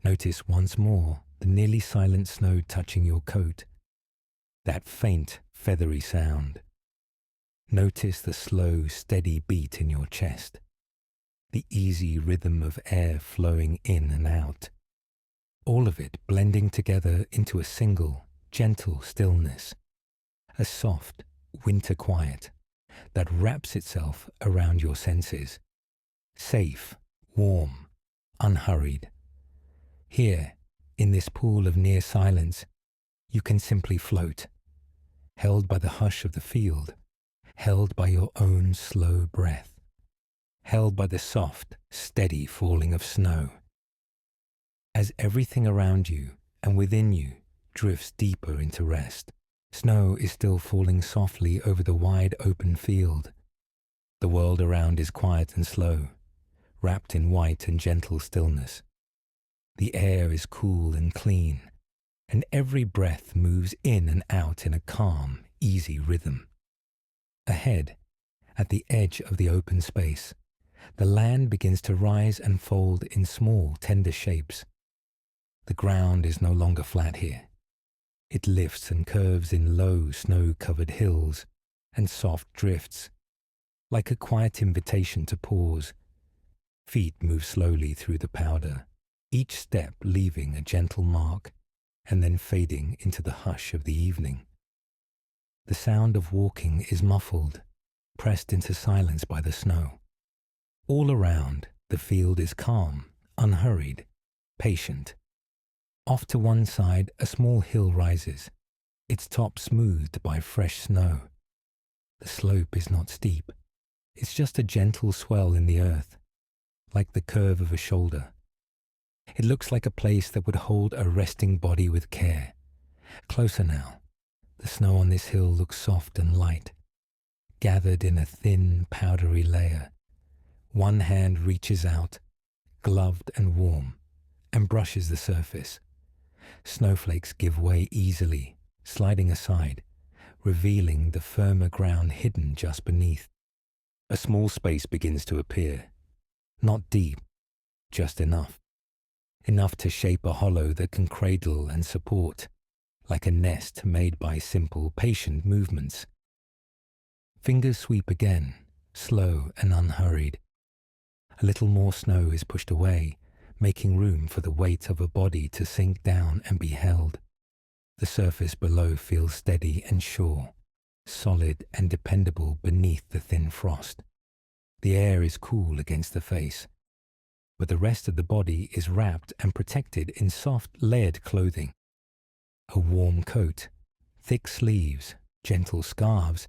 Notice once more the nearly silent snow touching your coat, that faint, feathery sound. Notice the slow, steady beat in your chest, the easy rhythm of air flowing in and out, all of it blending together into a single, gentle stillness, a soft, winter quiet that wraps itself around your senses, safe, warm, unhurried. Here, in this pool of near silence, you can simply float, held by the hush of the field, held by your own slow breath, held by the soft, steady falling of snow. As everything around you and within you drifts deeper into rest, snow is still falling softly over the wide open field. The world around is quiet and slow, wrapped in white and gentle stillness. The air is cool and clean, and every breath moves in and out in a calm, easy rhythm. Ahead, at the edge of the open space, the land begins to rise and fold in small, tender shapes. The ground is no longer flat here. It lifts and curves in low, snow-covered hills and soft drifts, like a quiet invitation to pause. Feet move slowly through the powder, each step leaving a gentle mark and then fading into the hush of the evening. The sound of walking is muffled, pressed into silence by the snow. All around, the field is calm, unhurried, patient. Off to one side, a small hill rises, its top smoothed by fresh snow. The slope is not steep. It's just a gentle swell in the earth, like the curve of a shoulder. It looks like a place that would hold a resting body with care. Closer now, the snow on this hill looks soft and light, gathered in a thin, powdery layer. One hand reaches out, gloved and warm, and brushes the surface. Snowflakes give way easily, sliding aside, revealing the firmer ground hidden just beneath. A small space begins to appear. Not deep, just enough. Enough to shape a hollow that can cradle and support, like a nest made by simple, patient movements. Fingers sweep again, slow and unhurried. A little more snow is pushed away, making room for the weight of a body to sink down and be held. The surface below feels steady and sure, solid and dependable beneath the thin frost. The air is cool against the face, but the rest of the body is wrapped and protected in soft, layered clothing. A warm coat, thick sleeves, gentle scarves,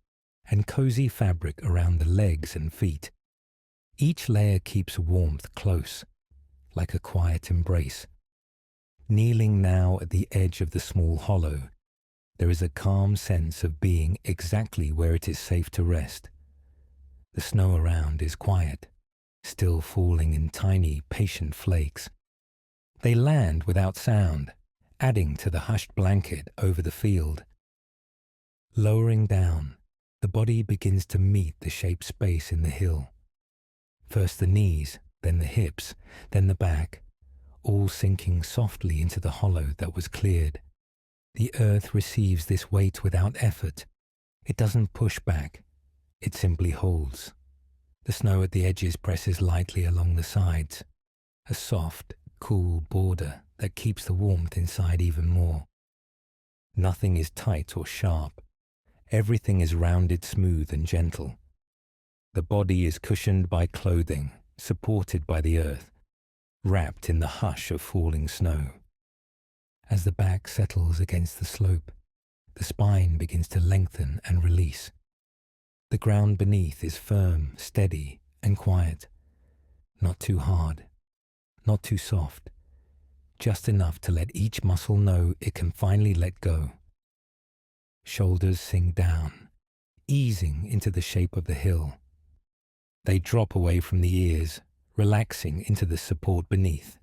and cozy fabric around the legs and feet. Each layer keeps warmth close, like a quiet embrace. Kneeling now at the edge of the small hollow, there is a calm sense of being exactly where it is safe to rest. The snow around is quiet, still falling in tiny, patient flakes. They land without sound, adding to the hushed blanket over the field. Lowering down, the body begins to meet the shaped space in the hill. First the knees, then the hips, then the back, all sinking softly into the hollow that was cleared. The earth receives this weight without effort. It doesn't push back. It simply holds. The snow at the edges presses lightly along the sides, a soft, cool border that keeps the warmth inside even more. Nothing is tight or sharp. Everything is rounded, smooth, and gentle. The body is cushioned by clothing, supported by the earth, wrapped in the hush of falling snow. As the back settles against the slope, the spine begins to lengthen and release. The ground beneath is firm, steady, and quiet. Not too hard, not too soft, just enough to let each muscle know it can finally let go. Shoulders sink down, easing into the shape of the hill. They drop away from the ears, relaxing into the support beneath.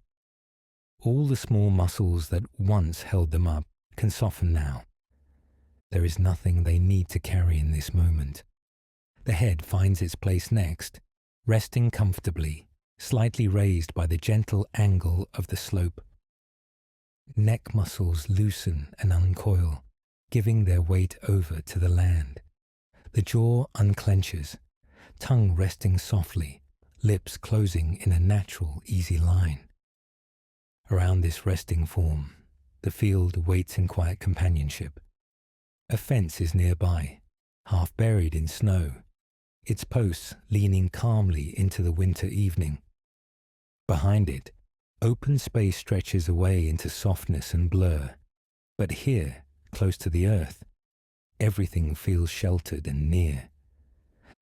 All the small muscles that once held them up can soften now. There is nothing they need to carry in this moment. The head finds its place next, resting comfortably, slightly raised by the gentle angle of the slope. Neck muscles loosen and uncoil, giving their weight over to the land. The jaw unclenches, tongue resting softly, lips closing in a natural, easy line. Around this resting form, the field waits in quiet companionship. A fence is nearby, half buried in snow, its posts leaning calmly into the winter evening. Behind it, open space stretches away into softness and blur, but here, close to the earth, everything feels sheltered and near.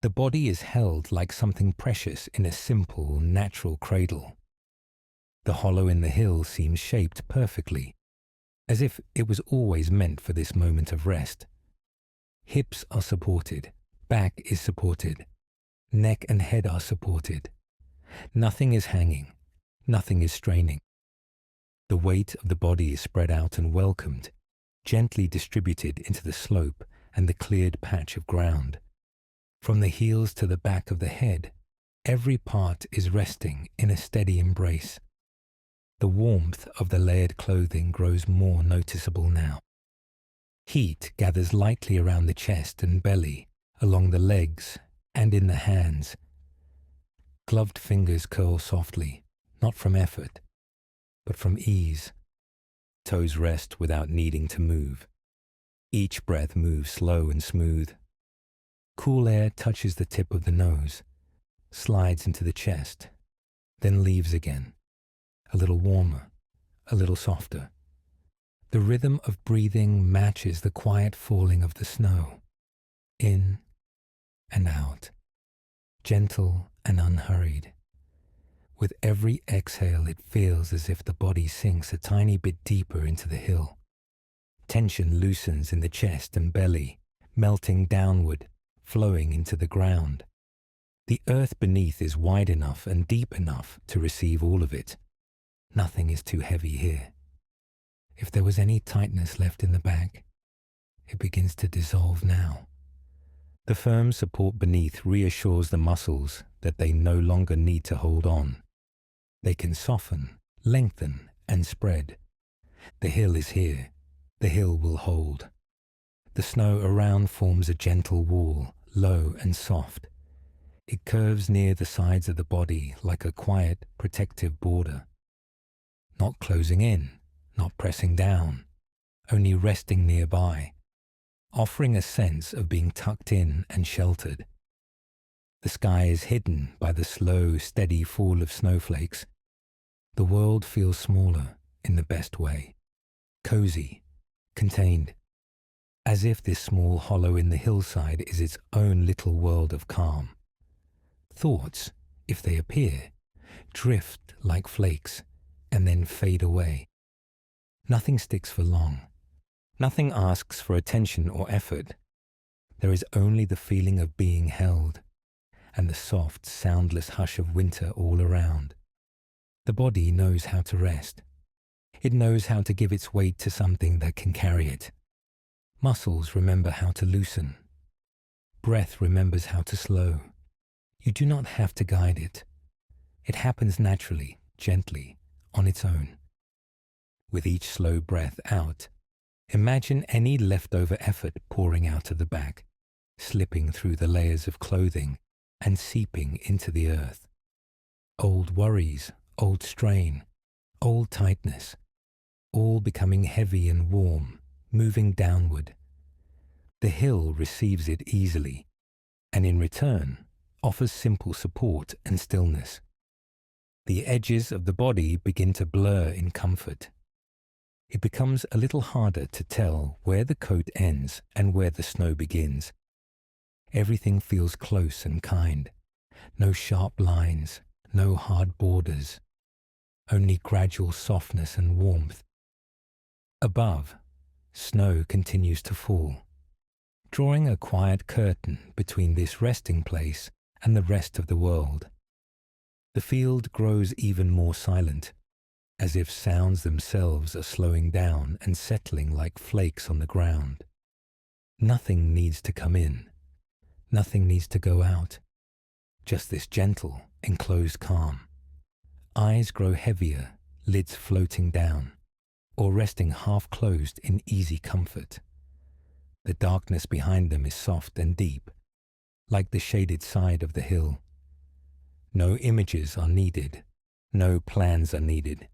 The body is held like something precious in a simple, natural cradle. The hollow in the hill seems shaped perfectly, as if it was always meant for this moment of rest. Hips are supported, back is supported, neck and head are supported. Nothing is hanging, nothing is straining. The weight of the body is spread out and welcomed, gently distributed into the slope and the cleared patch of ground. From the heels to the back of the head, every part is resting in a steady embrace. The warmth of the layered clothing grows more noticeable now. Heat gathers lightly around the chest and belly, along the legs and in the hands. Gloved fingers curl softly, not from effort, but from ease. Toes rest without needing to move. Each breath moves slow and smooth. Cool air touches the tip of the nose, slides into the chest, then leaves again. A little warmer, a little softer. The rhythm of breathing matches the quiet falling of the snow. In and out, gentle and unhurried. With every exhale, it feels as if the body sinks a tiny bit deeper into the hill. Tension loosens in the chest and belly, melting downward, flowing into the ground. The earth beneath is wide enough and deep enough to receive all of it. Nothing is too heavy here. If there was any tightness left in the back, it begins to dissolve now. The firm support beneath reassures the muscles that they no longer need to hold on. They can soften, lengthen, and spread. The hill is here. The hill will hold. The snow around forms a gentle wall, low and soft. It curves near the sides of the body like a quiet, protective border. Not closing in, not pressing down, only resting nearby, offering a sense of being tucked in and sheltered. The sky is hidden by the slow, steady fall of snowflakes. The world feels smaller in the best way, cozy, contained, as if this small hollow in the hillside is its own little world of calm. Thoughts, if they appear, drift like flakes and then fade away. Nothing sticks for long. Nothing asks for attention or effort. There is only the feeling of being held and the soft, soundless hush of winter all around. The body knows how to rest. It knows how to give its weight to something that can carry it. Muscles remember how to loosen. Breath remembers how to slow. You do not have to guide it. It happens naturally, gently, on its own. With each slow breath out, imagine any leftover effort pouring out of the back, slipping through the layers of clothing and seeping into the earth. Old worries, old strain, old tightness, all becoming heavy and warm, moving downward. The hill receives it easily, and in return offers simple support and stillness. The edges of the body begin to blur in comfort. It becomes a little harder to tell where the coat ends and where the snow begins. Everything feels close and kind. No sharp lines, no hard borders, only gradual softness and warmth. Above, snow continues to fall, drawing a quiet curtain between this resting place and the rest of the world. The field grows even more silent, as if sounds themselves are slowing down and settling like flakes on the ground. Nothing needs to come in. Nothing needs to go out. Just this gentle, enclosed calm. Eyes grow heavier, lids floating down, or resting half-closed in easy comfort. The darkness behind them is soft and deep, like the shaded side of the hill. No images are needed. No plans are needed.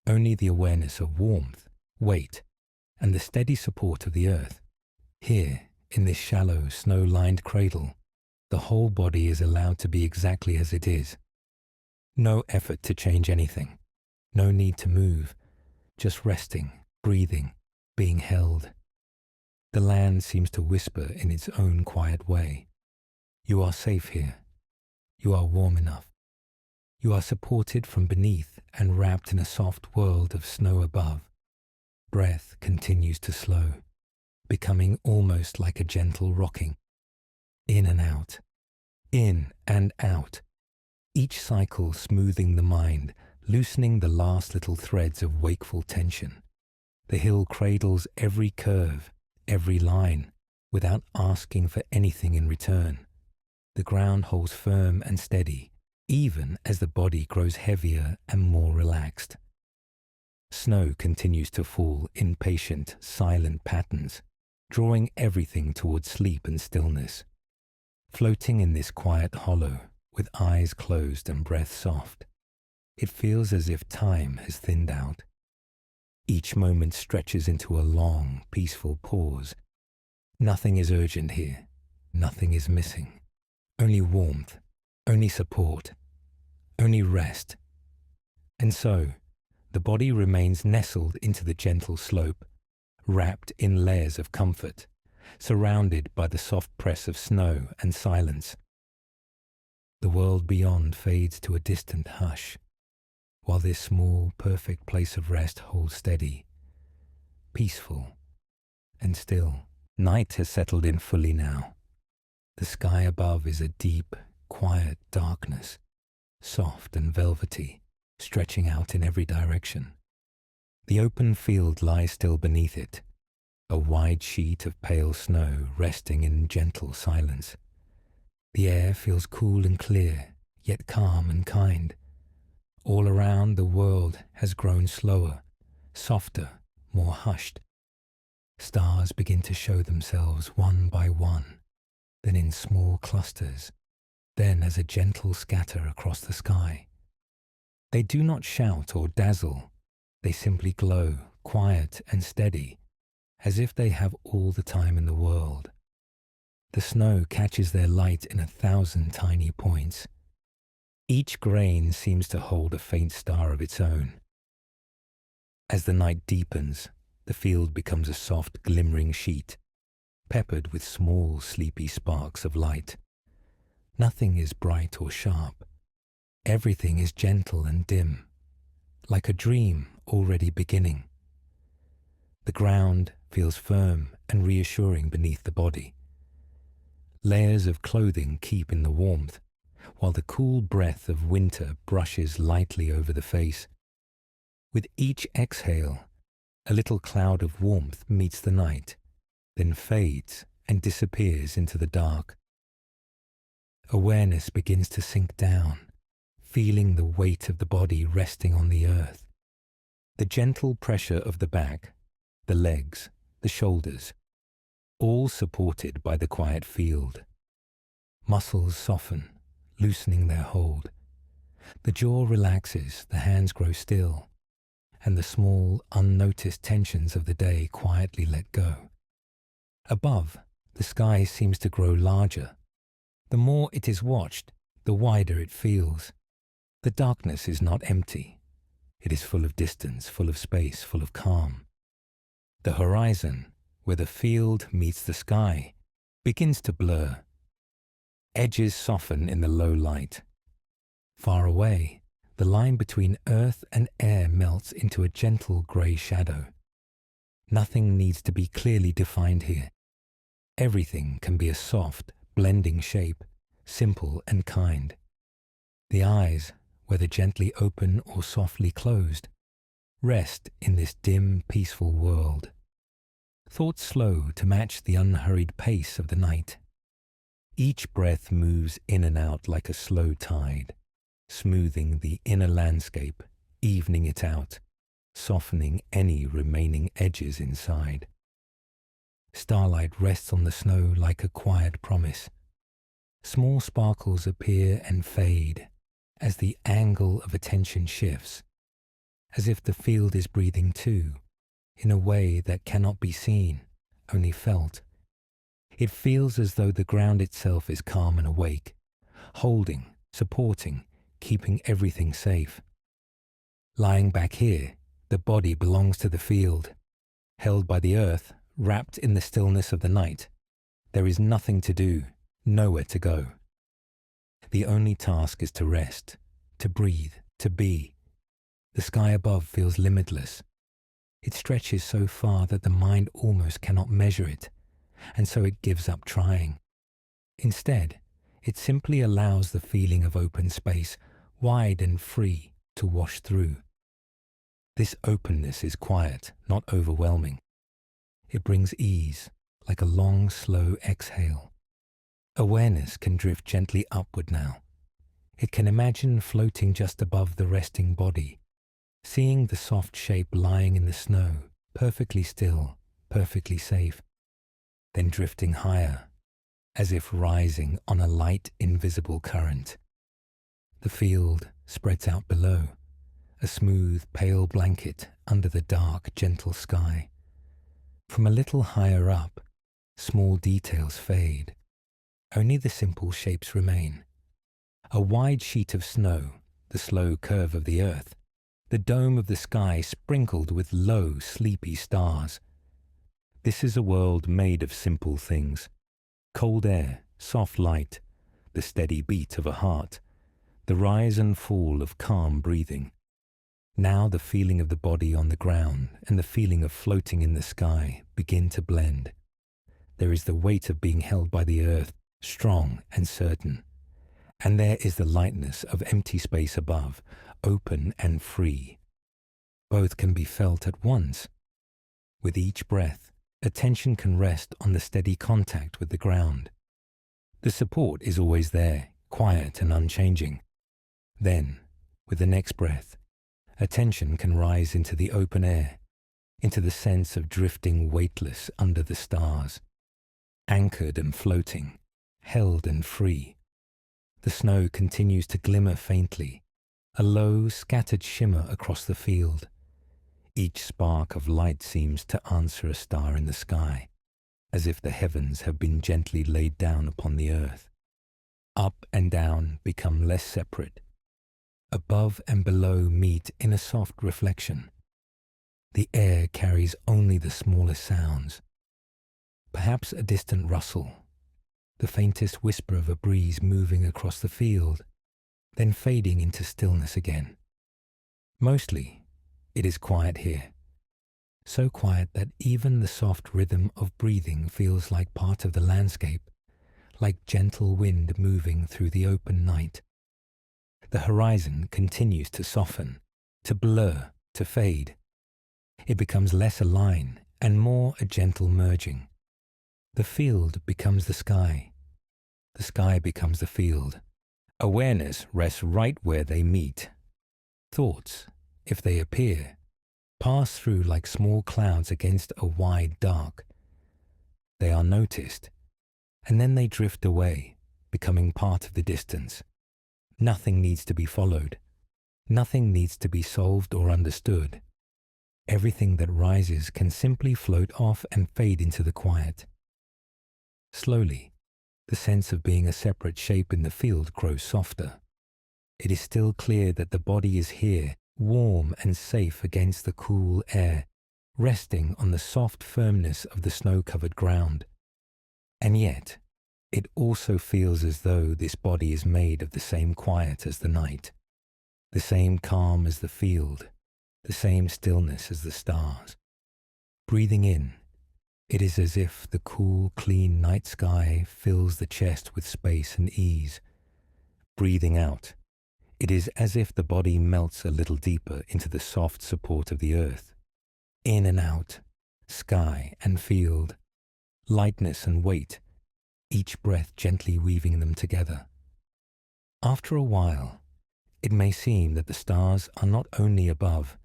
Only the awareness of warmth, weight, and the steady support of the earth. Here, in this shallow, snow-lined cradle, the whole body is allowed to be exactly as it is. No effort to change anything. No need to move. Just resting, breathing, being held. The land seems to whisper in its own quiet way. You are safe here. You are warm enough. You are supported from beneath and wrapped in a soft world of snow above. Breath continues to slow, becoming almost like a gentle rocking. In and out, in and out. Each cycle smoothing the mind, loosening the last little threads of wakeful tension. The hill cradles every curve, every line, without asking for anything in return. The ground holds firm and steady, even as the body grows heavier and more relaxed. Snow continues to fall in patient, silent patterns, drawing everything towards sleep and stillness. Floating in this quiet hollow, with eyes closed and breath soft, it feels as if time has thinned out. Each moment stretches into a long, peaceful pause. Nothing is urgent here. Nothing is missing. Only warmth, only support, only rest. And so, the body remains nestled into the gentle slope, wrapped in layers of comfort, surrounded by the soft press of snow and silence. The world beyond fades to a distant hush, while this small, perfect place of rest holds steady, peaceful, and still. Night has settled in fully now. The sky above is a deep, quiet darkness, soft and velvety, stretching out in every direction. The open field lies still beneath it, a wide sheet of pale snow resting in gentle silence. The air feels cool and clear, yet calm and kind. All around the world has grown slower, softer, more hushed. Stars begin to show themselves one by one, then in small clusters, then as a gentle scatter across the sky. They do not shout or dazzle, they simply glow, quiet and steady, as if they have all the time in the world. The snow catches their light in 1,000 tiny points. Each grain seems to hold a faint star of its own. As the night deepens, the field becomes a soft, glimmering sheet, peppered with small, sleepy sparks of light. Nothing is bright or sharp. Everything is gentle and dim, like a dream already beginning. The ground feels firm and reassuring beneath the body. Layers of clothing keep in the warmth, while the cool breath of winter brushes lightly over the face. With each exhale, a little cloud of warmth meets the night, then fades and disappears into the dark. Awareness begins to sink down, feeling the weight of the body resting on the earth. The gentle pressure of the back, the legs, the shoulders, all supported by the quiet field. Muscles soften, loosening their hold. The jaw relaxes, the hands grow still, and the small, unnoticed tensions of the day quietly let go. Above, the sky seems to grow larger. The more it is watched, the wider it feels. The darkness is not empty. It is full of distance, full of space, full of calm. The horizon, where the field meets the sky, begins to blur. Edges soften in the low light. Far away, the line between earth and air melts into a gentle grey shadow. Nothing needs to be clearly defined here. Everything can be a soft, blending shape, simple and kind. The eyes, whether gently open or softly closed, rest in this dim, peaceful world. Thoughts slow to match the unhurried pace of the night. Each breath moves in and out like a slow tide, smoothing the inner landscape, evening it out, softening any remaining edges inside. Starlight rests on the snow like a quiet promise. Small sparkles appear and fade as the angle of attention shifts, as if the field is breathing too, in a way that cannot be seen, only felt. It feels as though the ground itself is calm and awake, holding, supporting, keeping everything safe. Lying back here, the body belongs to the field, held by the earth, wrapped in the stillness of the night. There is nothing to do, nowhere to go. The only task is to rest, to breathe, to be. The sky above feels limitless. It stretches so far that the mind almost cannot measure it, and so it gives up trying. Instead, it simply allows the feeling of open space, wide and free, to wash through. This openness is quiet, not overwhelming. It brings ease, like a long, slow exhale. Awareness can drift gently upward now. It can imagine floating just above the resting body, seeing the soft shape lying in the snow, perfectly still, perfectly safe, then drifting higher, as if rising on a light, invisible current. The field spreads out below, a smooth, pale blanket under the dark, gentle sky. From a little higher up, small details fade. Only the simple shapes remain. A wide sheet of snow, the slow curve of the earth, the dome of the sky sprinkled with low, sleepy stars. This is a world made of simple things. Cold air, soft light, the steady beat of a heart, the rise and fall of calm breathing. Now the feeling of the body on the ground and the feeling of floating in the sky begin to blend. There is the weight of being held by the earth, strong and certain. And there is the lightness of empty space above, open and free. Both can be felt at once. With each breath, attention can rest on the steady contact with the ground. The support is always there, quiet and unchanging. Then, with the next breath, attention can rise into the open air, into the sense of drifting weightless under the stars, anchored and floating, held and free. The snow continues to glimmer faintly, a low, scattered shimmer across the field. Each spark of light seems to answer a star in the sky, as if the heavens have been gently laid down upon the earth. Up and down become less separate. Above and below meet in a soft reflection. The air carries only the smallest sounds. Perhaps a distant rustle, the faintest whisper of a breeze moving across the field, then fading into stillness again. Mostly, it is quiet here. So quiet that even the soft rhythm of breathing feels like part of the landscape, like gentle wind moving through the open night. The horizon continues to soften, to blur, to fade. It becomes less a line and more a gentle merging. The field becomes the sky. The sky becomes the field. Awareness rests right where they meet. Thoughts, if they appear, pass through like small clouds against a wide dark. They are noticed, and then they drift away, becoming part of the distance. Nothing needs to be followed. Nothing needs to be solved or understood. Everything that rises can simply float off and fade into the quiet. Slowly, the sense of being a separate shape in the field grows softer. It is still clear that the body is here, warm and safe against the cool air, resting on the soft firmness of the snow-covered ground. And yet, it also feels as though this body is made of the same quiet as the night, the same calm as the field, the same stillness as the stars. Breathing in, it is as if the cool, clean night sky fills the chest with space and ease. Breathing out, it is as if the body melts a little deeper into the soft support of the earth. In and out, sky and field, lightness and weight, each breath gently weaving them together. After a while, it may seem that the stars are not only above,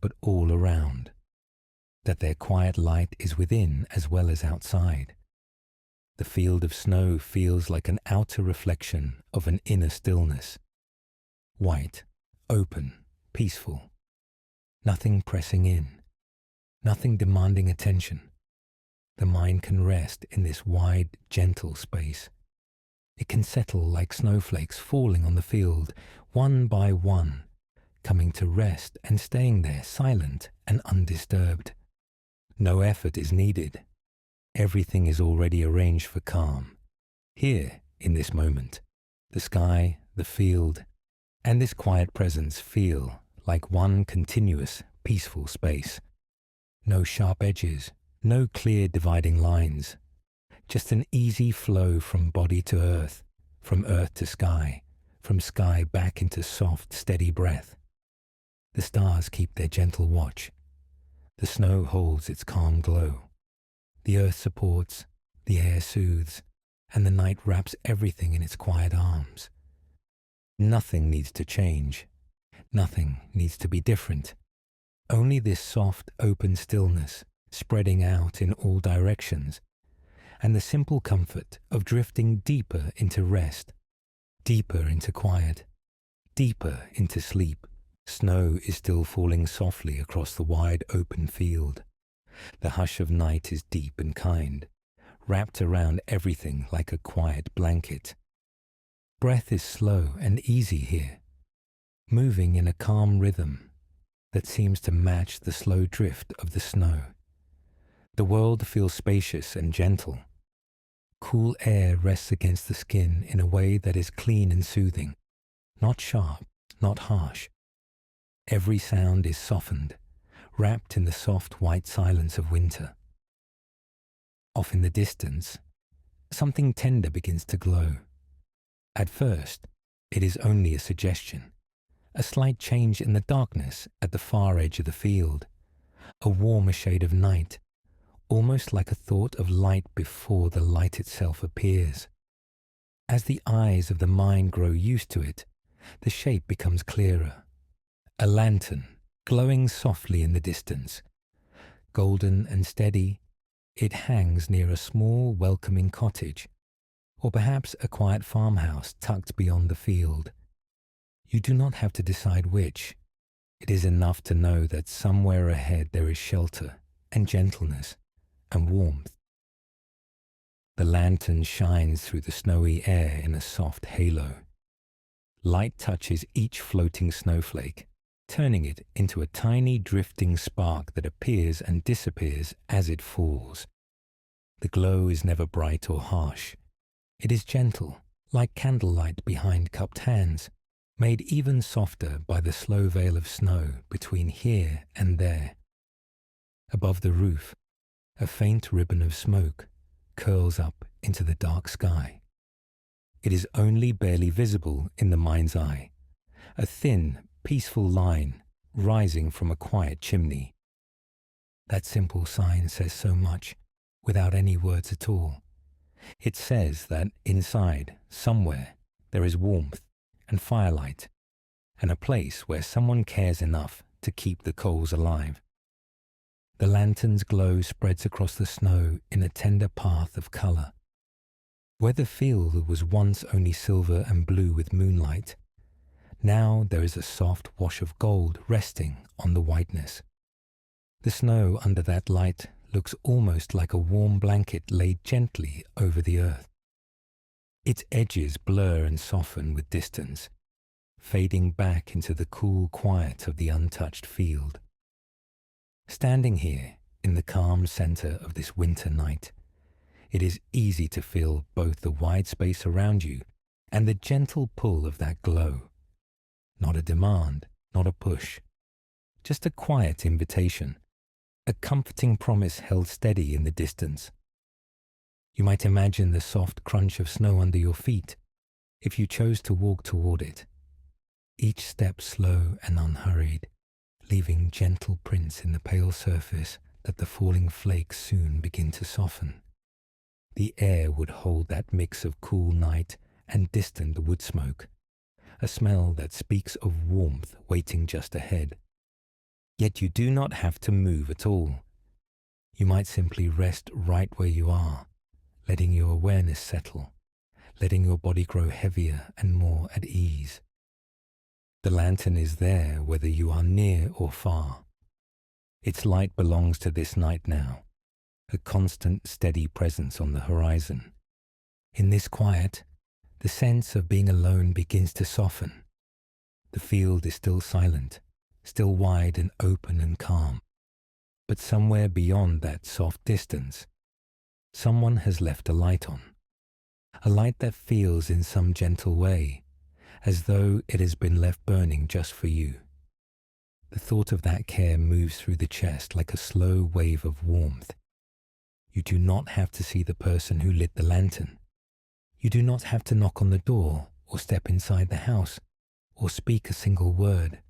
but all around, that their quiet light is within as well as outside. The field of snow feels like an outer reflection of an inner stillness. White, open, peaceful. Nothing pressing in, nothing demanding attention. The mind can rest in this wide, gentle space. It can settle like snowflakes falling on the field, one by one, coming to rest and staying there silent and undisturbed. No effort is needed. Everything is already arranged for calm. Here, in this moment, the sky, the field, and this quiet presence feel like one continuous, peaceful space. No sharp edges, no clear dividing lines, just an easy flow from body to earth, from earth to sky, from sky back into soft, steady breath. The stars keep their gentle watch. The snow holds its calm glow. The earth supports, the air soothes, and the night wraps everything in its quiet arms. Nothing needs to change. Nothing needs to be different. Only this soft, open stillness, spreading out in all directions, and the simple comfort of drifting deeper into rest, deeper into quiet, deeper into sleep. Snow is still falling softly across the wide open field. The hush of night is deep and kind, wrapped around everything like a quiet blanket. Breath is slow and easy here, moving in a calm rhythm that seems to match the slow drift of the snow. The world feels spacious and gentle. Cool air rests against the skin in a way that is clean and soothing, not sharp, not harsh. Every sound is softened, wrapped in the soft white silence of winter. Off in the distance, something tender begins to glow. At first, it is only a suggestion, a slight change in the darkness at the far edge of the field, a warmer shade of night, almost like a thought of light before the light itself appears. As the eyes of the mind grow used to it, the shape becomes clearer. A lantern, glowing softly in the distance. Golden and steady, it hangs near a small, welcoming cottage, or perhaps a quiet farmhouse tucked beyond the field. You do not have to decide which. It is enough to know that somewhere ahead there is shelter and gentleness and warmth. The lantern shines through the snowy air in a soft halo. Light touches each floating snowflake, turning it into a tiny drifting spark that appears and disappears as it falls. The glow is never bright or harsh. It is gentle, like candlelight behind cupped hands, made even softer by the slow veil of snow between here and there. Above the roof, a faint ribbon of smoke curls up into the dark sky. It is only barely visible in the mind's eye, a thin, peaceful line rising from a quiet chimney. That simple sign says so much, without any words at all. It says that inside, somewhere, there is warmth and firelight, and a place where someone cares enough to keep the coals alive. The lantern's glow spreads across the snow in a tender path of colour. Where the field was once only silver and blue with moonlight, now there is a soft wash of gold resting on the whiteness. The snow under that light looks almost like a warm blanket laid gently over the earth. Its edges blur and soften with distance, fading back into the cool quiet of the untouched field. Standing here in the calm centre of this winter night, it is easy to feel both the wide space around you and the gentle pull of that glow. Not a demand, not a push, just a quiet invitation, a comforting promise held steady in the distance. You might imagine the soft crunch of snow under your feet if you chose to walk toward it, each step slow and unhurried, leaving gentle prints in the pale surface that the falling flakes soon begin to soften. The air would hold that mix of cool night and distant wood smoke, a smell that speaks of warmth waiting just ahead. Yet you do not have to move at all. You might simply rest right where you are, letting your awareness settle, letting your body grow heavier and more at ease. The lantern is there whether you are near or far. Its light belongs to this night now, a constant, steady presence on the horizon. In this quiet, the sense of being alone begins to soften. The field is still silent, still wide and open and calm. But somewhere beyond that soft distance, someone has left a light on. A light that feels in some gentle way, as though it has been left burning just for you. The thought of that care moves through the chest like a slow wave of warmth. You do not have to see the person who lit the lantern. You do not have to knock on the door or step inside the house or speak a single word.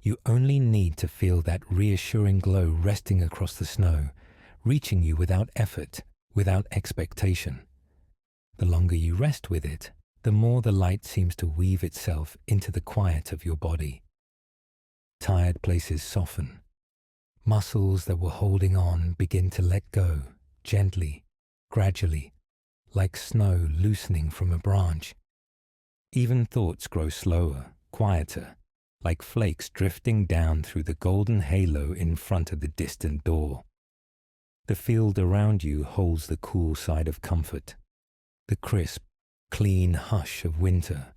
You only need to feel that reassuring glow resting across the snow, reaching you without effort, without expectation. The longer you rest with it, the more the light seems to weave itself into the quiet of your body. Tired places soften. Muscles that were holding on begin to let go, gently, gradually, like snow loosening from a branch. Even thoughts grow slower, quieter, like flakes drifting down through the golden halo in front of the distant door. The field around you holds the cool side of comfort, the crisp, clean hush of winter,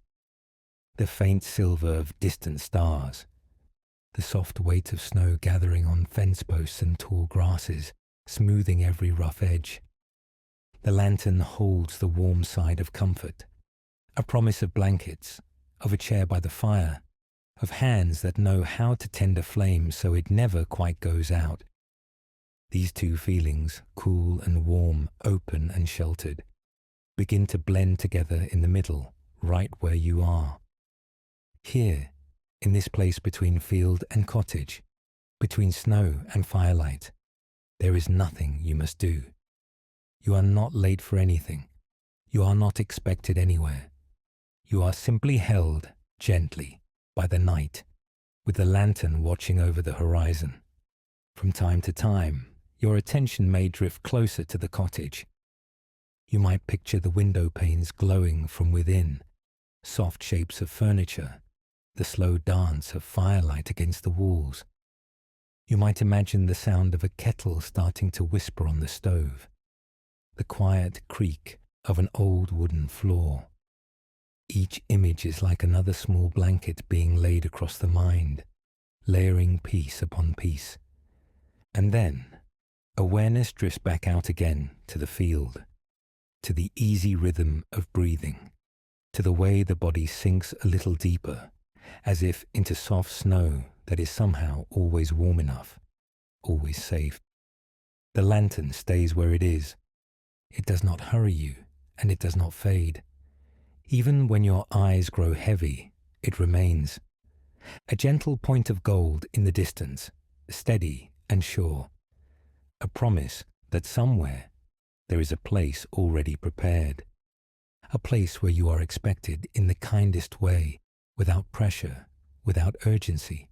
the faint silver of distant stars, the soft weight of snow gathering on fence posts and tall grasses, smoothing every rough edge. The lantern holds the warm side of comfort, a promise of blankets, of a chair by the fire, of hands that know how to tend a flame so it never quite goes out. These two feelings, cool and warm, open and sheltered, begin to blend together in the middle, right where you are. Here, In this place between field and cottage, between snow and firelight, there is nothing you must do. You are not late for anything. You are not expected anywhere. You are simply held gently by the night, with the lantern watching over the horizon. From time to time, your attention may drift closer to the cottage. You might picture the window panes glowing from within, soft shapes of furniture, the slow dance of firelight against the walls. You might imagine the sound of a kettle starting to whisper on the stove, the quiet creak of an old wooden floor. Each image is like another small blanket being laid across the mind, layering piece upon piece. And then, awareness drifts back out again to the field, to the easy rhythm of breathing, to the way the body sinks a little deeper, as if into soft snow that is somehow always warm enough, always safe. The lantern stays where it is. It does not hurry you, and it does not fade. Even when your eyes grow heavy, it remains. A gentle point of gold in the distance, steady and sure. A promise that somewhere there is a place already prepared. A place where you are expected in the kindest way, without pressure, without urgency.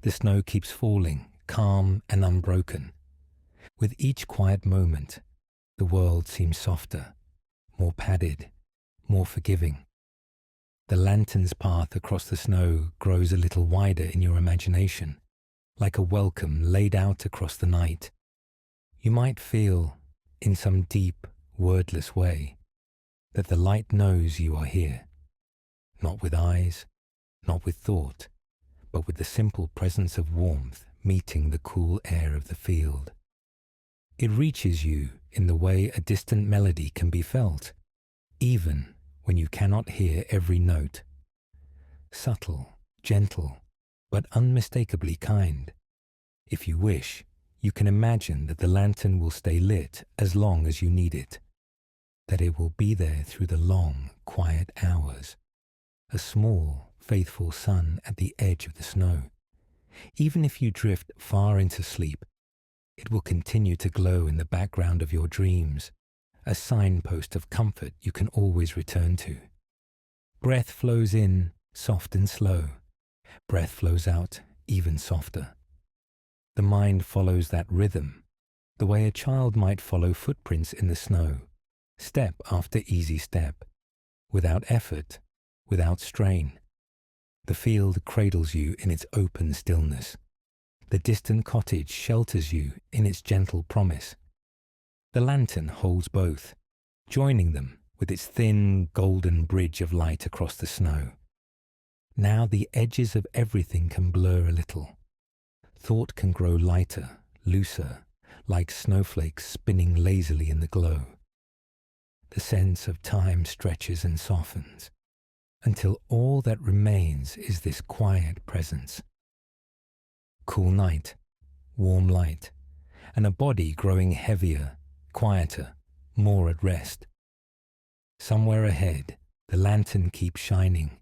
The snow keeps falling, calm and unbroken. With each quiet moment, the world seems softer, more padded, more forgiving. The lantern's path across the snow grows a little wider in your imagination, like a welcome laid out across the night. You might feel, in some deep, wordless way, that the light knows you are here, not with eyes, not with thought, but with the simple presence of warmth meeting the cool air of the field. It reaches you in the way a distant melody can be felt, even when you cannot hear every note. Subtle, gentle, but unmistakably kind. If you wish, you can imagine that the lantern will stay lit as long as you need it, that it will be there through the long, quiet hours, a small, faithful sun at the edge of the snow. Even if you drift far into sleep, it will continue to glow in the background of your dreams, a signpost of comfort you can always return to. Breath flows in, soft and slow. Breath flows out, even softer. The mind follows that rhythm, the way a child might follow footprints in the snow, step after easy step, without effort, without strain. The field cradles you in its open stillness. The distant cottage shelters you in its gentle promise. The lantern holds both, joining them with its thin, golden bridge of light across the snow. Now the edges of everything can blur a little. Thought can grow lighter, looser, like snowflakes spinning lazily in the glow. The sense of time stretches and softens, until all that remains is this quiet presence. Cool night, warm light, and a body growing heavier, quieter, more at rest. Somewhere ahead, the lantern keeps shining,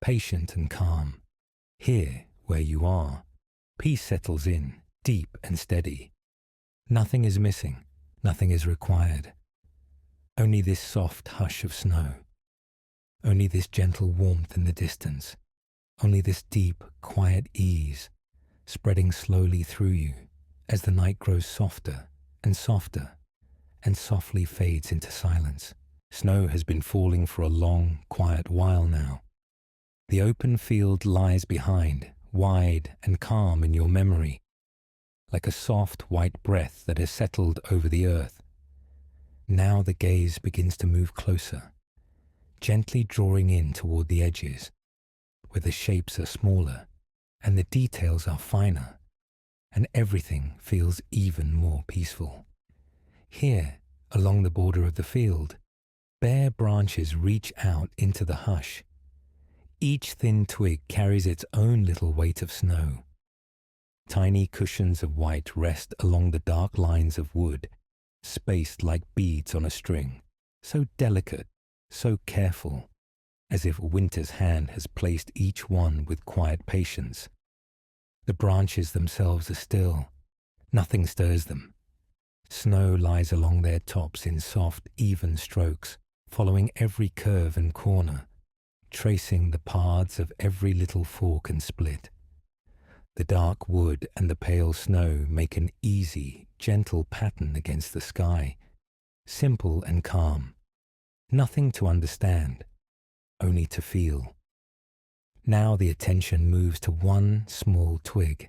patient and calm. Here, where you are, peace settles in, deep and steady. Nothing is missing, nothing is required. Only this soft hush of snow. Only this gentle warmth in the distance. Only this deep, quiet ease, spreading slowly through you as the night grows softer and softer and softly fades into silence. Snow has been falling for a long, quiet while now. The open field lies behind, wide and calm in your memory, like a soft white breath that has settled over the earth. Now the gaze begins to move closer, gently drawing in toward the edges, where the shapes are smaller and the details are finer, and everything feels even more peaceful. Here, along the border of the field, bare branches reach out into the hush. Each thin twig carries its own little weight of snow. Tiny cushions of white rest along the dark lines of wood, spaced like beads on a string, so delicate, so careful, as if winter's hand has placed each one with quiet patience. The branches themselves are still. Nothing stirs them. Snow lies along their tops in soft, even strokes, following every curve and corner, tracing the paths of every little fork and split. The dark wood and the pale snow make an easy, gentle pattern against the sky, simple and calm. Nothing to understand, only to feel. Now the attention moves to one small twig,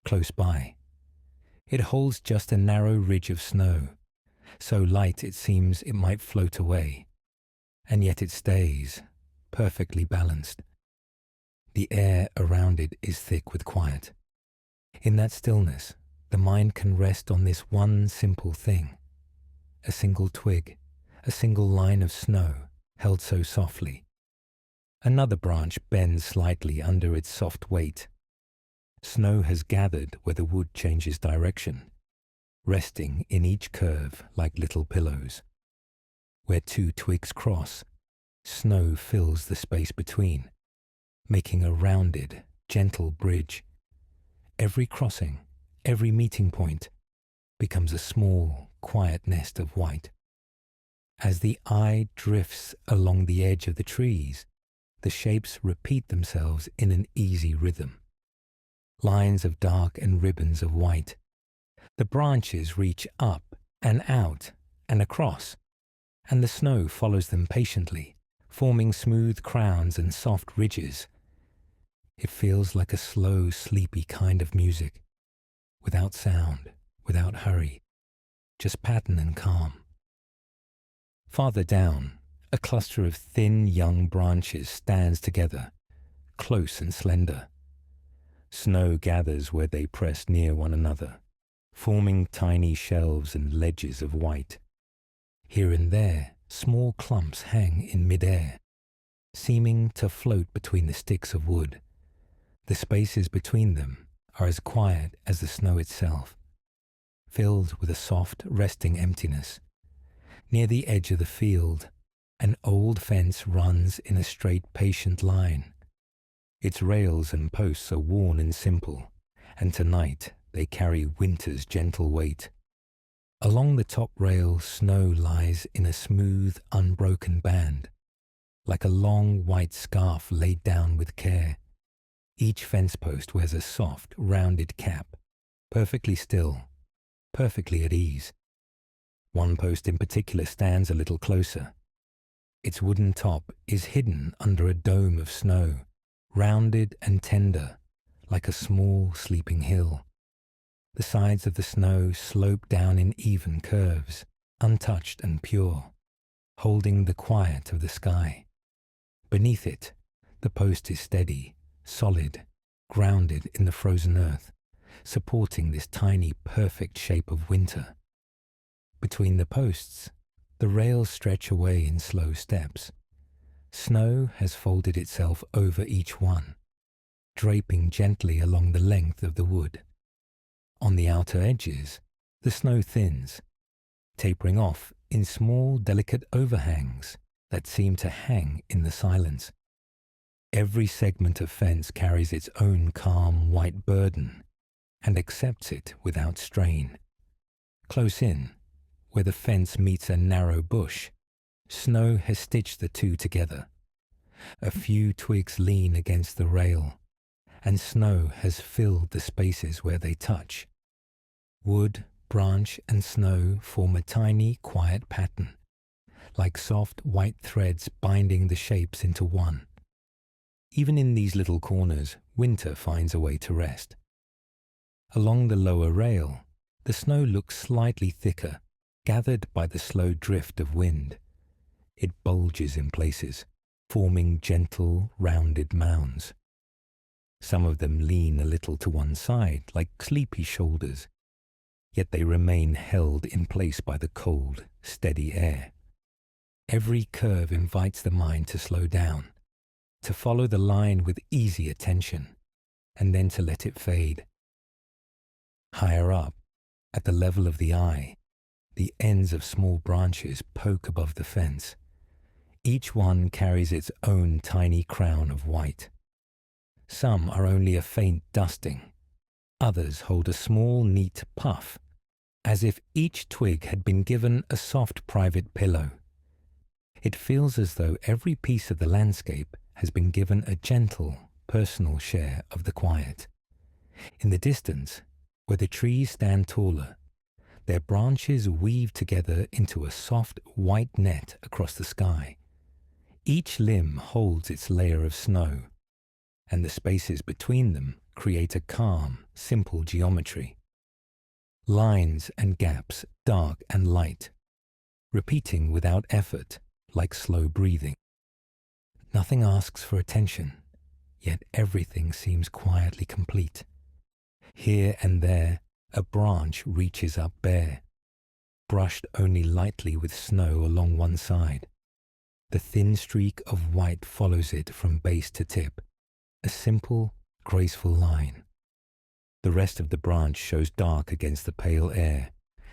close by. It holds just a narrow ridge of snow, so light it seems it might float away, and yet it stays, perfectly balanced. The air around it is thick with quiet. In that stillness, the mind can rest on this one simple thing, a single twig, a single line of snow held so softly. Another branch bends slightly under its soft weight. Snow has gathered where the wood changes direction, resting in each curve like little pillows. Where two twigs cross, snow fills the space between, making a rounded, gentle bridge. Every crossing, every meeting point, becomes a small, quiet nest of white. As the eye drifts along the edge of the trees, the shapes repeat themselves in an easy rhythm. Lines of dark and ribbons of white. The branches reach up and out and across, and the snow follows them patiently, forming smooth crowns and soft ridges. It feels like a slow, sleepy kind of music, without sound, without hurry, just pattern and calm. Farther down, a cluster of thin young branches stands together, close and slender. Snow gathers where they press near one another, forming tiny shelves and ledges of white. Here and there, small clumps hang in mid-air, seeming to float between the sticks of wood. The spaces between them are as quiet as the snow itself, filled with a soft, resting emptiness. Near the edge of the field, an old fence runs in a straight, patient line. Its rails and posts are worn and simple, and tonight they carry winter's gentle weight. Along the top rail, snow lies in a smooth, unbroken band, like a long white scarf laid down with care. Each fence post wears a soft, rounded cap, perfectly still, perfectly at ease. One post in particular stands a little closer. Its wooden top is hidden under a dome of snow, rounded and tender, like a small sleeping hill. The sides of the snow slope down in even curves, untouched and pure, holding the quiet of the sky. Beneath it, the post is steady, solid, grounded in the frozen earth, supporting this tiny, perfect shape of winter. Between the posts, the rails stretch away in slow steps. Snow has folded itself over each one, draping gently along the length of the wood. On the outer edges, the snow thins, tapering off in small, delicate overhangs that seem to hang in the silence. Every segment of fence carries its own calm, white burden and accepts it without strain. Close in, where the fence meets a narrow bush, snow has stitched the two together. A few twigs lean against the rail, and snow has filled the spaces where they touch. Wood, branch, and snow form a tiny, quiet pattern, like soft white threads binding the shapes into one. Even in these little corners, winter finds a way to rest. Along the lower rail, the snow looks slightly thicker, gathered by the slow drift of wind. It bulges in places, forming gentle, rounded mounds. Some of them lean a little to one side, like sleepy shoulders, yet they remain held in place by the cold, steady air. Every curve invites the mind to slow down, to follow the line with easy attention, and then to let it fade. Higher up, at the level of the eye, the ends of small branches poke above the fence. Each one carries its own tiny crown of white. Some are only a faint dusting. Others hold a small, neat puff, as if each twig had been given a soft private pillow. It feels as though every piece of the landscape has been given a gentle, personal share of the quiet. In the distance, where the trees stand taller, their branches weave together into a soft white net across the sky. Each limb holds its layer of snow, and the spaces between them create a calm, simple geometry. Lines and gaps, dark and light, repeating without effort, like slow breathing. Nothing asks for attention, yet everything seems quietly complete. Here and there, a branch reaches up bare, brushed only lightly with snow along one side. The thin streak of white follows it from base to tip, a simple, graceful line. The rest of the branch shows dark against the pale air,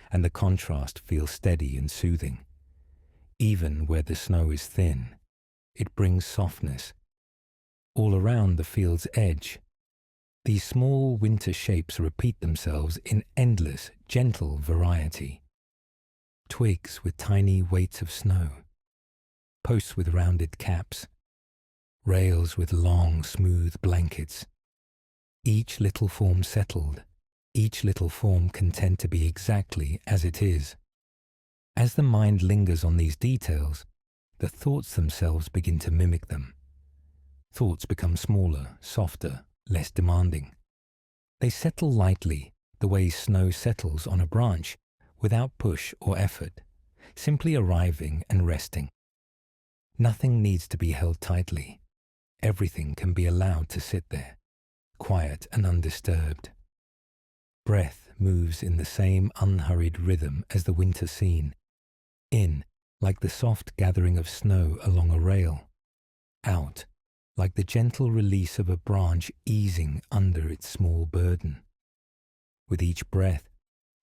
and the contrast feels steady and soothing. Even where the snow is thin, it brings softness. All around the field's edge, these small winter shapes repeat themselves in endless, gentle variety. Twigs with tiny weights of snow, posts with rounded caps, rails with long, smooth blankets. Each little form settled, each little form content to be exactly as it is. As the mind lingers on these details, the thoughts themselves begin to mimic them. Thoughts become smaller, softer, less demanding. They settle lightly, the way snow settles on a branch, without push or effort, simply arriving and resting. Nothing needs to be held tightly. Everything can be allowed to sit there, quiet and undisturbed. Breath moves in the same unhurried rhythm as the winter scene. In, like the soft gathering of snow along a rail. Out, like the gentle release of a branch easing under its small burden. With each breath,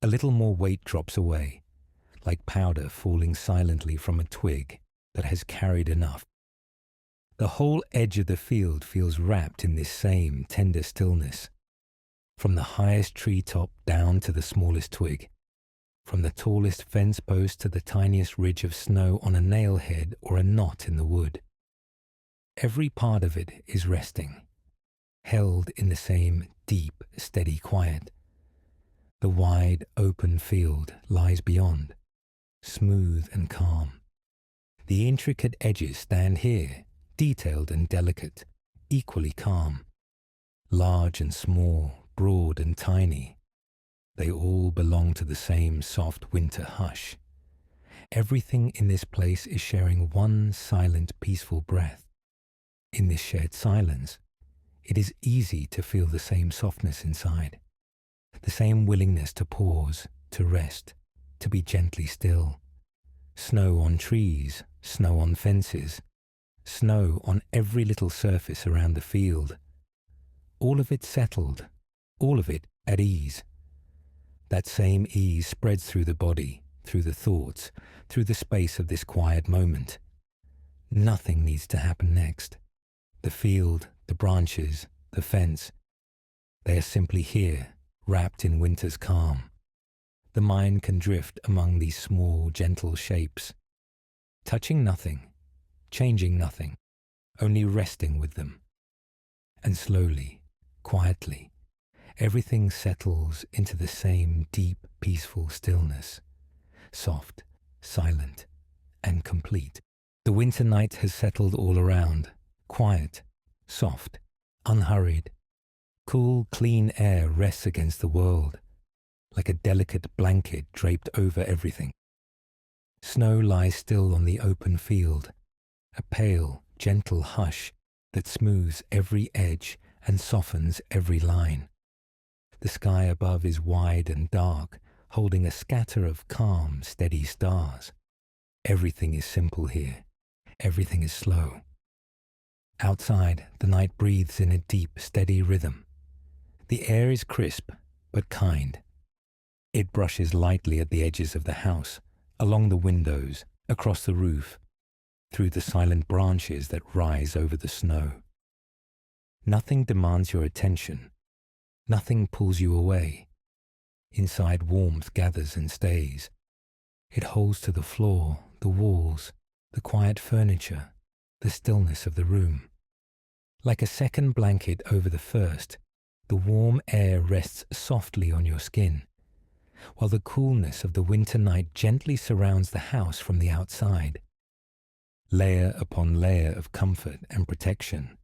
a little more weight drops away, like powder falling silently from a twig that has carried enough. The whole edge of the field feels wrapped in this same tender stillness, from the highest treetop down to the smallest twig, from the tallest fence post to the tiniest ridge of snow on a nail head or a knot in the wood. Every part of it is resting, held in the same deep, steady quiet. The wide, open field lies beyond, smooth and calm. The intricate edges stand here, detailed and delicate, equally calm. Large and small, broad and tiny, they all belong to the same soft winter hush. Everything in this place is sharing one silent, peaceful breath. In this shared silence, it is easy to feel the same softness inside, the same willingness to pause, to rest, to be gently still. Snow on trees, snow on fences, snow on every little surface around the field. All of it settled, all of it at ease. That same ease spreads through the body, through the thoughts, through the space of this quiet moment. Nothing needs to happen next. The field, the branches, the fence, they are simply here, wrapped in winter's calm. The mind can drift among these small, gentle shapes, touching nothing, changing nothing, only resting with them. And slowly, quietly, everything settles into the same deep, peaceful stillness, soft, silent, and complete. The winter night has settled all around, quiet, soft, unhurried. Cool, clean air rests against the world, like a delicate blanket draped over everything. Snow lies still on the open field, a pale, gentle hush that smooths every edge and softens every line. The sky above is wide and dark, holding a scatter of calm, steady stars. Everything is simple here. Everything is slow. Outside, the night breathes in a deep, steady rhythm. The air is crisp, but kind. It brushes lightly at the edges of the house, along the windows, across the roof. through the silent branches that rise over the snow. Nothing demands your attention. Nothing pulls you away. Inside, warmth gathers and stays. It holds to the floor, the walls, the quiet furniture, the stillness of the room. Like a second blanket over the first, the warm air rests softly on your skin, while the coolness of the winter night gently surrounds the house from the outside. Layer upon layer of comfort and protection.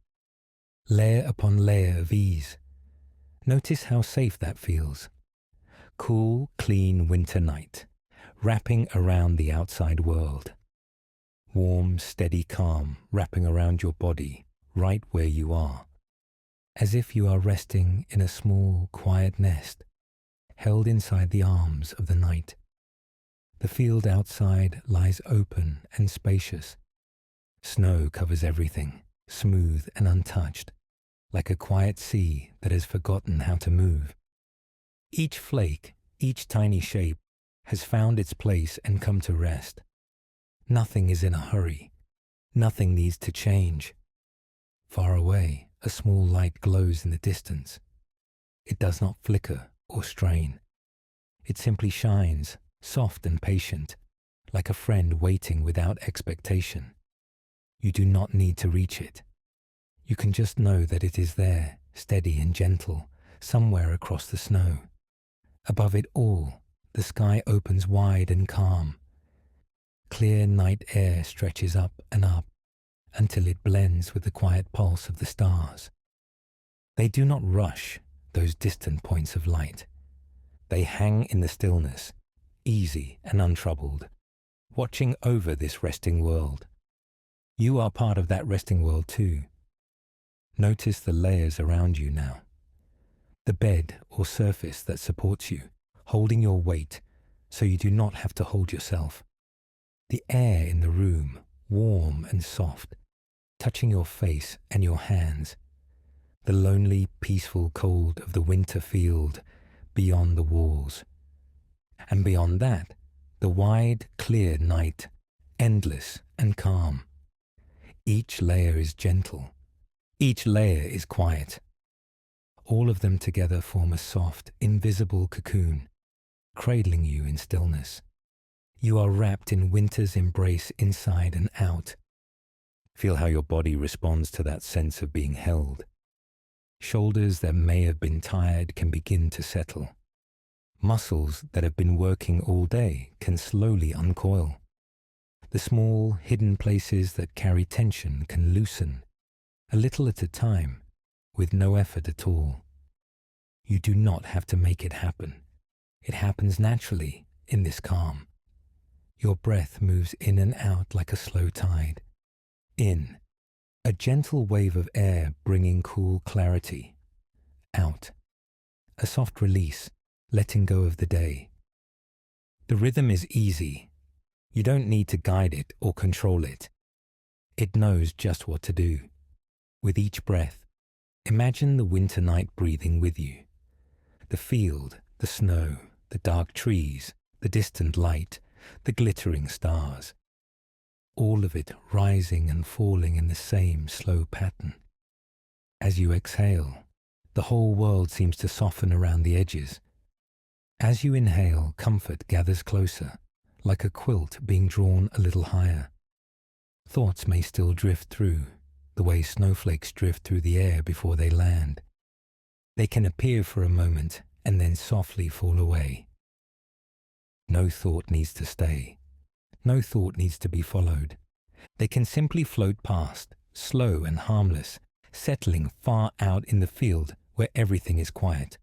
Layer upon layer of ease. Notice how safe that feels. Cool, clean winter night, wrapping around the outside world. Warm, steady calm wrapping around your body, right where you are. As if you are resting in a small, quiet nest, held inside the arms of the night. The field outside lies open and spacious. Snow covers everything, smooth and untouched, like a quiet sea that has forgotten how to move. Each flake, each tiny shape, has found its place and come to rest. Nothing is in a hurry. Nothing needs to change. Far away, a small light glows in the distance. It does not flicker or strain. It simply shines, soft and patient, like a friend waiting without expectation. You do not need to reach it. You can just know that it is there, steady and gentle, somewhere across the snow. Above it all, the sky opens wide and calm. Clear night air stretches up and up until it blends with the quiet pulse of the stars. They do not rush, those distant points of light. They hang in the stillness, easy and untroubled, watching over this resting world. You are part of that resting world too. Notice the layers around you now. The bed or surface that supports you, holding your weight so you do not have to hold yourself. The air in the room, warm and soft, touching your face and your hands. The lonely, peaceful cold of the winter field beyond the walls. And beyond that, the wide, clear night, endless and calm. Each layer is gentle. Each layer is quiet. All of them together form a soft, invisible cocoon, cradling you in stillness. You are wrapped in winter's embrace inside and out. Feel how your body responds to that sense of being held. Shoulders that may have been tired can begin to settle. Muscles that have been working all day can slowly uncoil. The small, hidden places that carry tension can loosen, a little at a time, with no effort at all. You do not have to make it happen. It happens naturally in this calm. Your breath moves in and out like a slow tide. In, a gentle wave of air bringing cool clarity. Out, a soft release, letting go of the day. The rhythm is easy. You don't need to guide it or control it. It knows just what to do. With each breath, imagine the winter night breathing with you. The field, the snow, the dark trees, the distant light, the glittering stars. All of it rising and falling in the same slow pattern. As you exhale, the whole world seems to soften around the edges. As you inhale, comfort gathers closer, like a quilt being drawn a little higher. Thoughts may still drift through, the way snowflakes drift through the air before they land. They can appear for a moment and then softly fall away. No thought needs to stay. No thought needs to be followed. They can simply float past, slow and harmless, settling far out in the field where everything is quiet.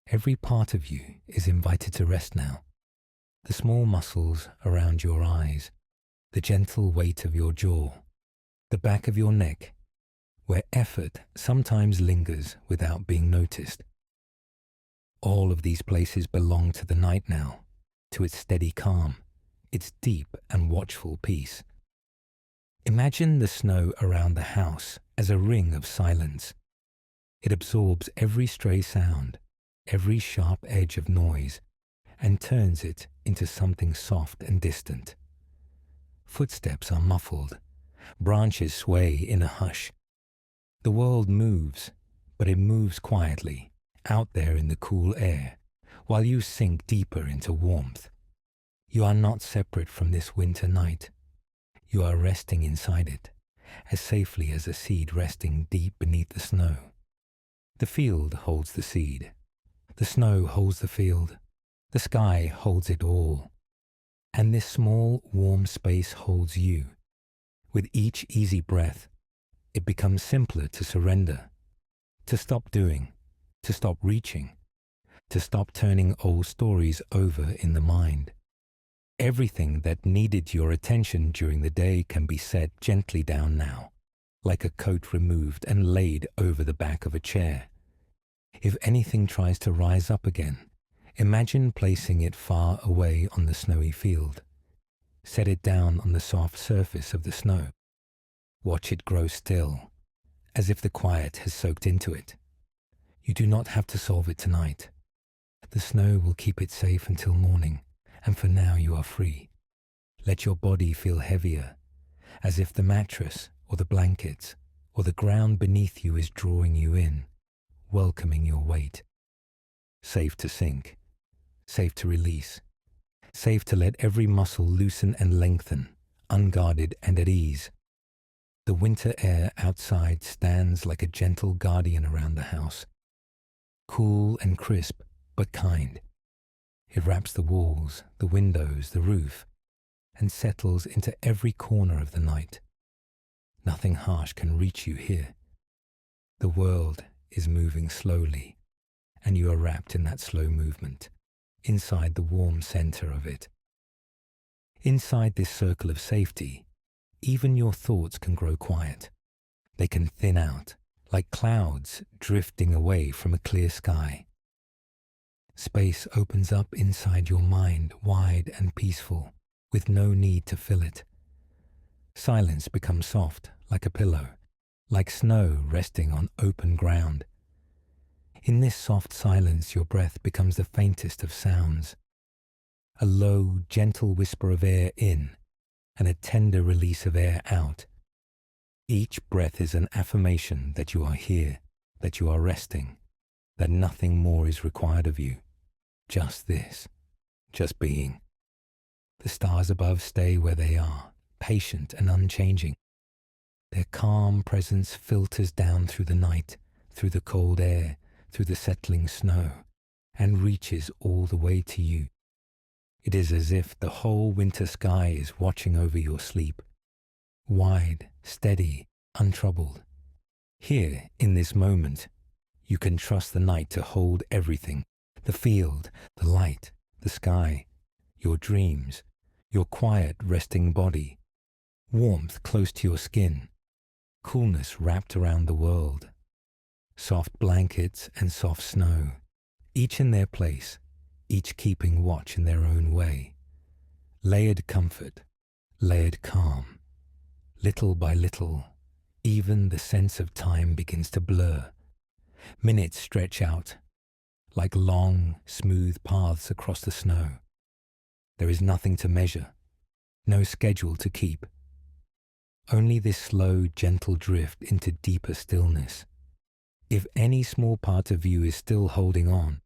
Every part of you is invited to rest now. The small muscles around your eyes, the gentle weight of your jaw, the back of your neck, where effort sometimes lingers without being noticed. All of these places belong to the night now, to its steady calm, its deep and watchful peace. Imagine the snow around the house as a ring of silence. It absorbs every stray sound, every sharp edge of noise, and turns it into something soft and distant. Footsteps are muffled. Branches sway in a hush. The world moves, but it moves quietly, out there in the cool air, while you sink deeper into warmth. You are not separate from this winter night. You are resting inside it, as safely as a seed resting deep beneath the snow. The field holds the seed. The snow holds the field. The sky holds it all. And this small, warm space holds you. With each easy breath, it becomes simpler to surrender, to stop doing, to stop reaching, to stop turning old stories over in the mind. Everything that needed your attention during the day can be set gently down now, like a coat removed and laid over the back of a chair. If anything tries to rise up again, imagine placing it far away on the snowy field. Set it down on the soft surface of the snow. Watch it grow still, as if the quiet has soaked into it. You do not have to solve it tonight. The snow will keep it safe until morning, and for now you are free. Let your body feel heavier, as if the mattress or the blankets or the ground beneath you is drawing you in, welcoming your weight. Safe to sink, safe to release, safe to let every muscle loosen and lengthen, unguarded and at ease. The winter air outside stands like a gentle guardian around the house, cool and crisp, but kind. It wraps the walls, the windows, the roof, and settles into every corner of the night. Nothing harsh can reach you here. The world is moving slowly, and you are wrapped in that slow movement, inside the warm center of it. Inside this circle of safety, even your thoughts can grow quiet. They can thin out, like clouds drifting away from a clear sky. Space opens up inside your mind, wide and peaceful, with no need to fill it. Silence becomes soft, like a pillow, like snow resting on open ground. In this soft silence, your breath becomes the faintest of sounds. A low, gentle whisper of air in, and a tender release of air out. Each breath is an affirmation that you are here, that you are resting, that nothing more is required of you. Just this, just being. The stars above stay where they are, patient and unchanging. Their calm presence filters down through the night, through the cold air, through the settling snow, and reaches all the way to you. It is as if the whole winter sky is watching over your sleep, wide, steady, untroubled. Here, in this moment, you can trust the night to hold everything, the field, the light, the sky, your dreams, your quiet, resting body, warmth close to your skin, coolness wrapped around the world, soft blankets and soft snow, each in their place, each keeping watch in their own way. Layered comfort, layered calm. Little by little, even the sense of time begins to blur. Minutes stretch out, like long, smooth paths across the snow. There is nothing to measure, no schedule to keep. Only this slow, gentle drift into deeper stillness. If any small part of you is still holding on,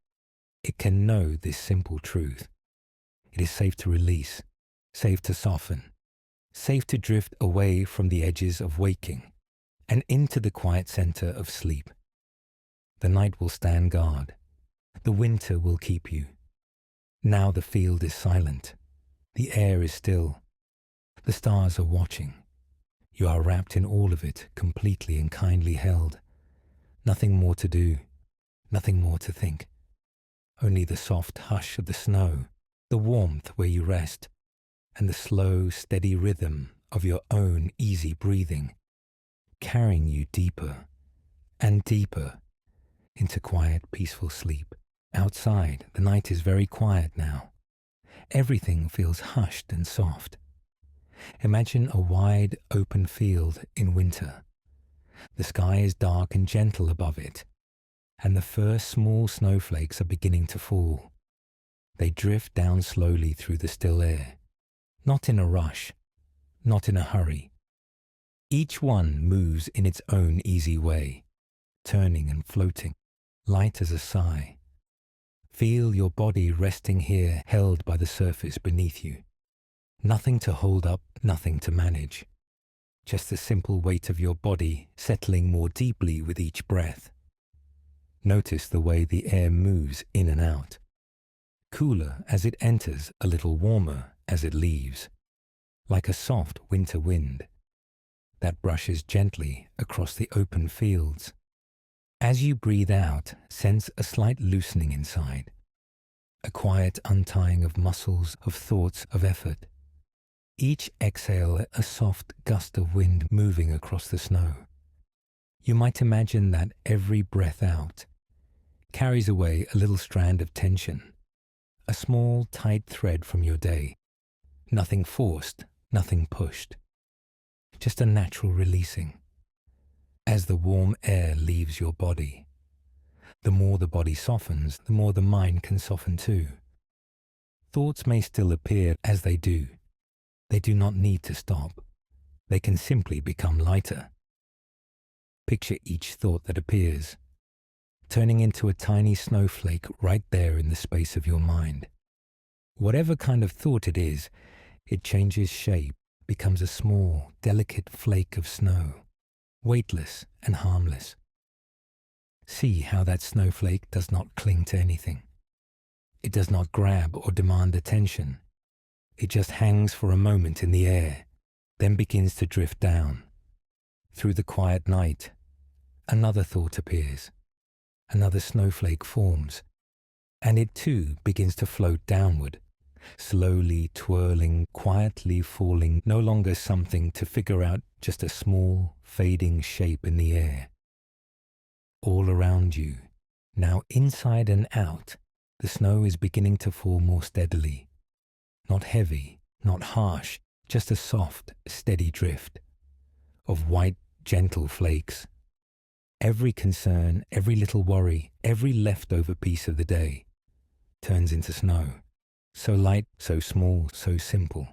it can know this simple truth. It is safe to release, safe to soften, safe to drift away from the edges of waking and into the quiet center of sleep. The night will stand guard. The winter will keep you. Now the field is silent. The air is still. The stars are watching. You are wrapped in all of it, completely and kindly held. Nothing more to do, nothing more to think. Only the soft hush of the snow, the warmth where you rest, and the slow, steady rhythm of your own easy breathing, carrying you deeper and deeper into quiet, peaceful sleep. Outside, the night is very quiet now. Everything feels hushed and soft. Imagine a wide, open field in winter. The sky is dark and gentle above it, and the first small snowflakes are beginning to fall. They drift down slowly through the still air, not in a rush, not in a hurry. Each one moves in its own easy way, turning and floating, light as a sigh. Feel your body resting here, held by the surface beneath you. Nothing to hold up, nothing to manage. Just the simple weight of your body settling more deeply with each breath. Notice the way the air moves in and out. Cooler as it enters, a little warmer as it leaves. Like a soft winter wind that brushes gently across the open fields. As you breathe out, sense a slight loosening inside. A quiet untying of muscles, of thoughts, of effort. Each exhale, a soft gust of wind moving across the snow. You might imagine that every breath out carries away a little strand of tension, a small, tight thread from your day. Nothing forced, nothing pushed. Just a natural releasing. As the warm air leaves your body, the more the body softens, the more the mind can soften too. Thoughts may still appear as they do. They do not need to stop. They can simply become lighter. Picture each thought that appears, turning into a tiny snowflake right there in the space of your mind. Whatever kind of thought it is, it changes shape, becomes a small, delicate flake of snow, weightless and harmless. See how that snowflake does not cling to anything. It does not grab or demand attention. It just hangs for a moment in the air, then begins to drift down. Through the quiet night, another thought appears. Another snowflake forms, and it too begins to float downward, slowly twirling, quietly falling, no longer something to figure out, just a small, fading shape in the air. All around you, now inside and out, the snow is beginning to fall more steadily. Not heavy, not harsh, just a soft, steady drift of white, gentle flakes. Every concern, every little worry, every leftover piece of the day turns into snow. So light, so small, so simple.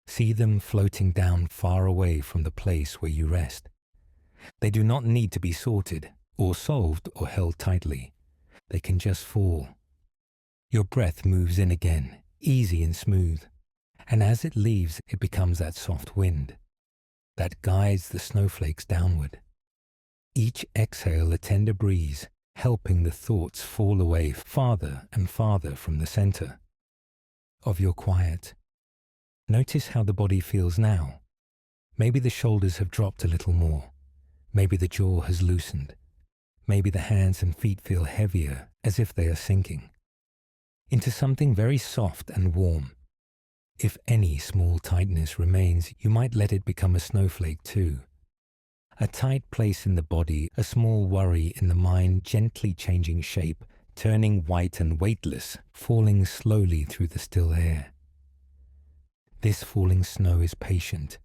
See them floating down far away from the place where you rest. They do not need to be sorted, or solved, or held tightly. They can just fall. Your breath moves in again, easy and smooth, and as it leaves, it becomes that soft wind that guides the snowflakes downward. Each exhale a tender breeze, helping the thoughts fall away farther and farther from the center of your quiet. Notice how the body feels now. Maybe the shoulders have dropped a little more. Maybe the jaw has loosened. Maybe the hands and feet feel heavier, as if they are sinking into something very soft and warm. If any small tightness remains, you might let it become a snowflake too. A tight place in the body, a small worry in the mind, gently changing shape, turning white and weightless, falling slowly through the still air. This falling snow is patient.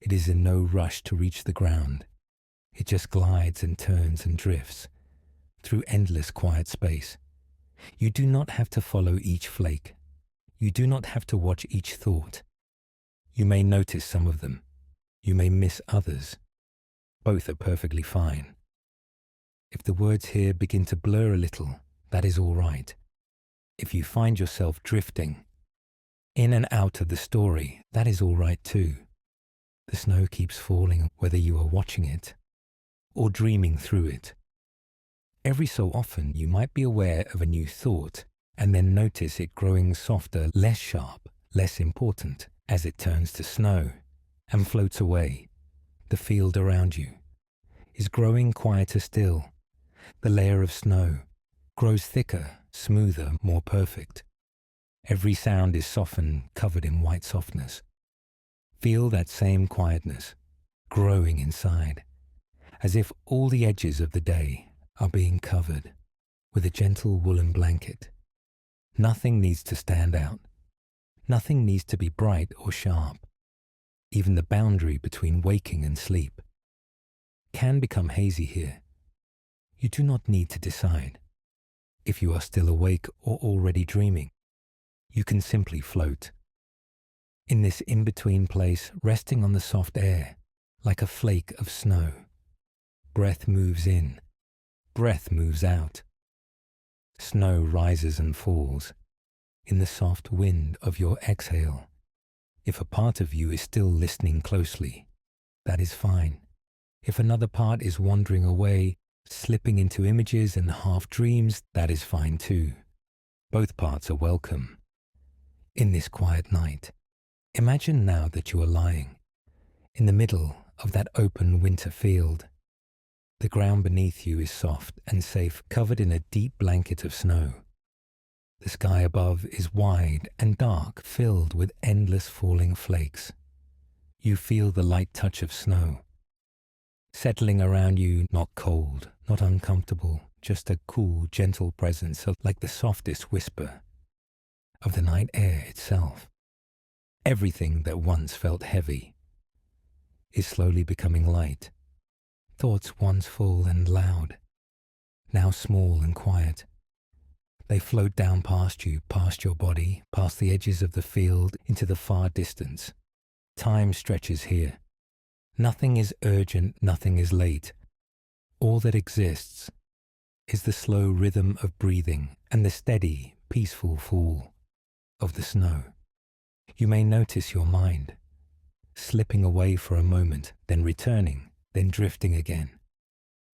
It is in no rush to reach the ground. It just glides and turns and drifts through endless quiet space. You do not have to follow each flake. You do not have to watch each thought. You may notice some of them. You may miss others. Both are perfectly fine. If the words here begin to blur a little, that is all right. If you find yourself drifting in and out of the story, that is all right too. The snow keeps falling whether you are watching it or dreaming through it. Every so often you might be aware of a new thought and then notice it growing softer, less sharp, less important as it turns to snow and floats away. The field around you is growing quieter still. The layer of snow grows thicker, smoother, more perfect. Every sound is softened, covered in white softness. Feel that same quietness growing inside, as if all the edges of the day are being covered with a gentle woolen blanket. Nothing needs to stand out. Nothing needs to be bright or sharp. Even the boundary between waking and sleep can become hazy here. You do not need to decide if you are still awake or already dreaming. You can simply float. In this in-between place, resting on the soft air, like a flake of snow. Breath moves in, breath moves out. Snow rises and falls in the soft wind of your exhale. If a part of you is still listening closely, that is fine. If another part is wandering away, slipping into images and half dreams, that is fine too. Both parts are welcome. In this quiet night, imagine now that you are lying in the middle of that open winter field. The ground beneath you is soft and safe, covered in a deep blanket of snow. The sky above is wide and dark, filled with endless falling flakes. You feel the light touch of snow, settling around you, not cold, not uncomfortable, just a cool, gentle presence, like the softest whisper of the night air itself. Everything that once felt heavy is slowly becoming light. Thoughts once full and loud, now small and quiet. They float down past you, past your body, past the edges of the field, into the far distance. Time stretches here. Nothing is urgent, nothing is late. All that exists is the slow rhythm of breathing and the steady, peaceful fall of the snow. You may notice your mind slipping away for a moment, then returning, then drifting again.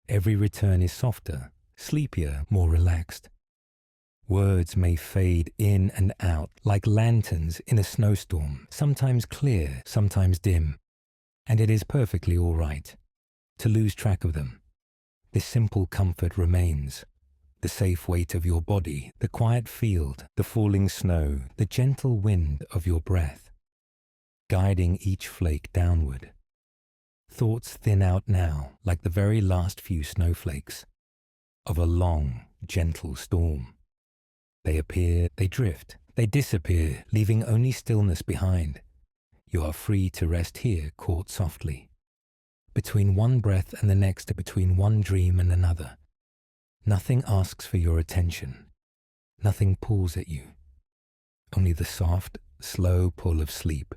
Every return is softer, sleepier, more relaxed. Words may fade in and out like lanterns in a snowstorm, sometimes clear, sometimes dim, and it is perfectly all right to lose track of them. This simple comfort remains. The safe weight of your body, the quiet field, the falling snow, the gentle wind of your breath, guiding each flake downward. Thoughts thin out now like the very last few snowflakes of a long, gentle storm. They appear, they drift, they disappear, leaving only stillness behind. You are free to rest here, caught softly. Between one breath and the next, between one dream and another. Nothing asks for your attention. Nothing pulls at you. Only the soft, slow pull of sleep,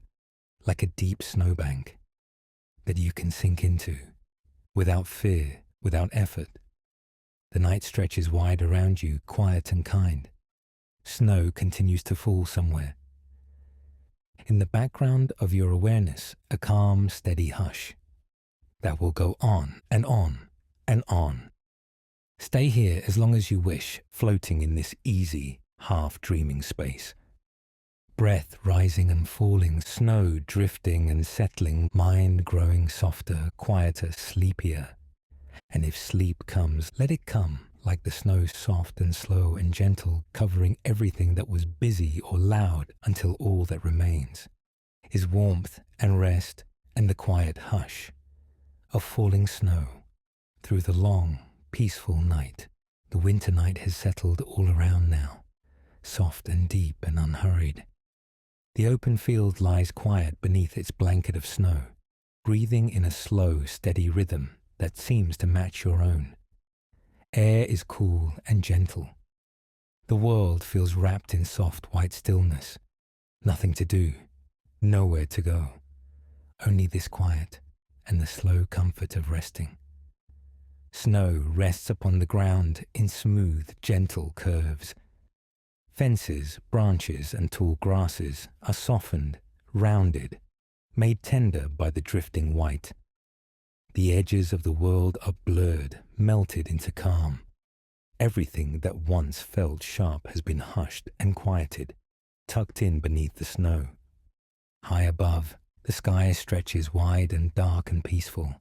like a deep snowbank that you can sink into, without fear, without effort. The night stretches wide around you, quiet and kind. Snow continues to fall somewhere. In the background of your awareness, a calm, steady hush that will go on and on and on. Stay here as long as you wish, floating in this easy, half-dreaming space. Breath rising and falling, snow drifting and settling, mind growing softer, quieter, sleepier. And if sleep comes, let it come, like the snow, soft and slow and gentle, covering everything that was busy or loud, until all that remains is warmth and rest and the quiet hush of falling snow through the long, peaceful night. The winter night has settled all around now, soft and deep and unhurried. The open field lies quiet beneath its blanket of snow, breathing in a slow, steady rhythm that seems to match your own. Air is cool and gentle. The world feels wrapped in soft white stillness. Nothing to do, nowhere to go. Only this quiet and the slow comfort of resting. Snow rests upon the ground in smooth, gentle curves. Fences, branches, and tall grasses are softened, rounded, made tender by the drifting white. The edges of the world are blurred, melted into calm. Everything that once felt sharp has been hushed and quieted, tucked in beneath the snow. High above, the sky stretches wide and dark and peaceful.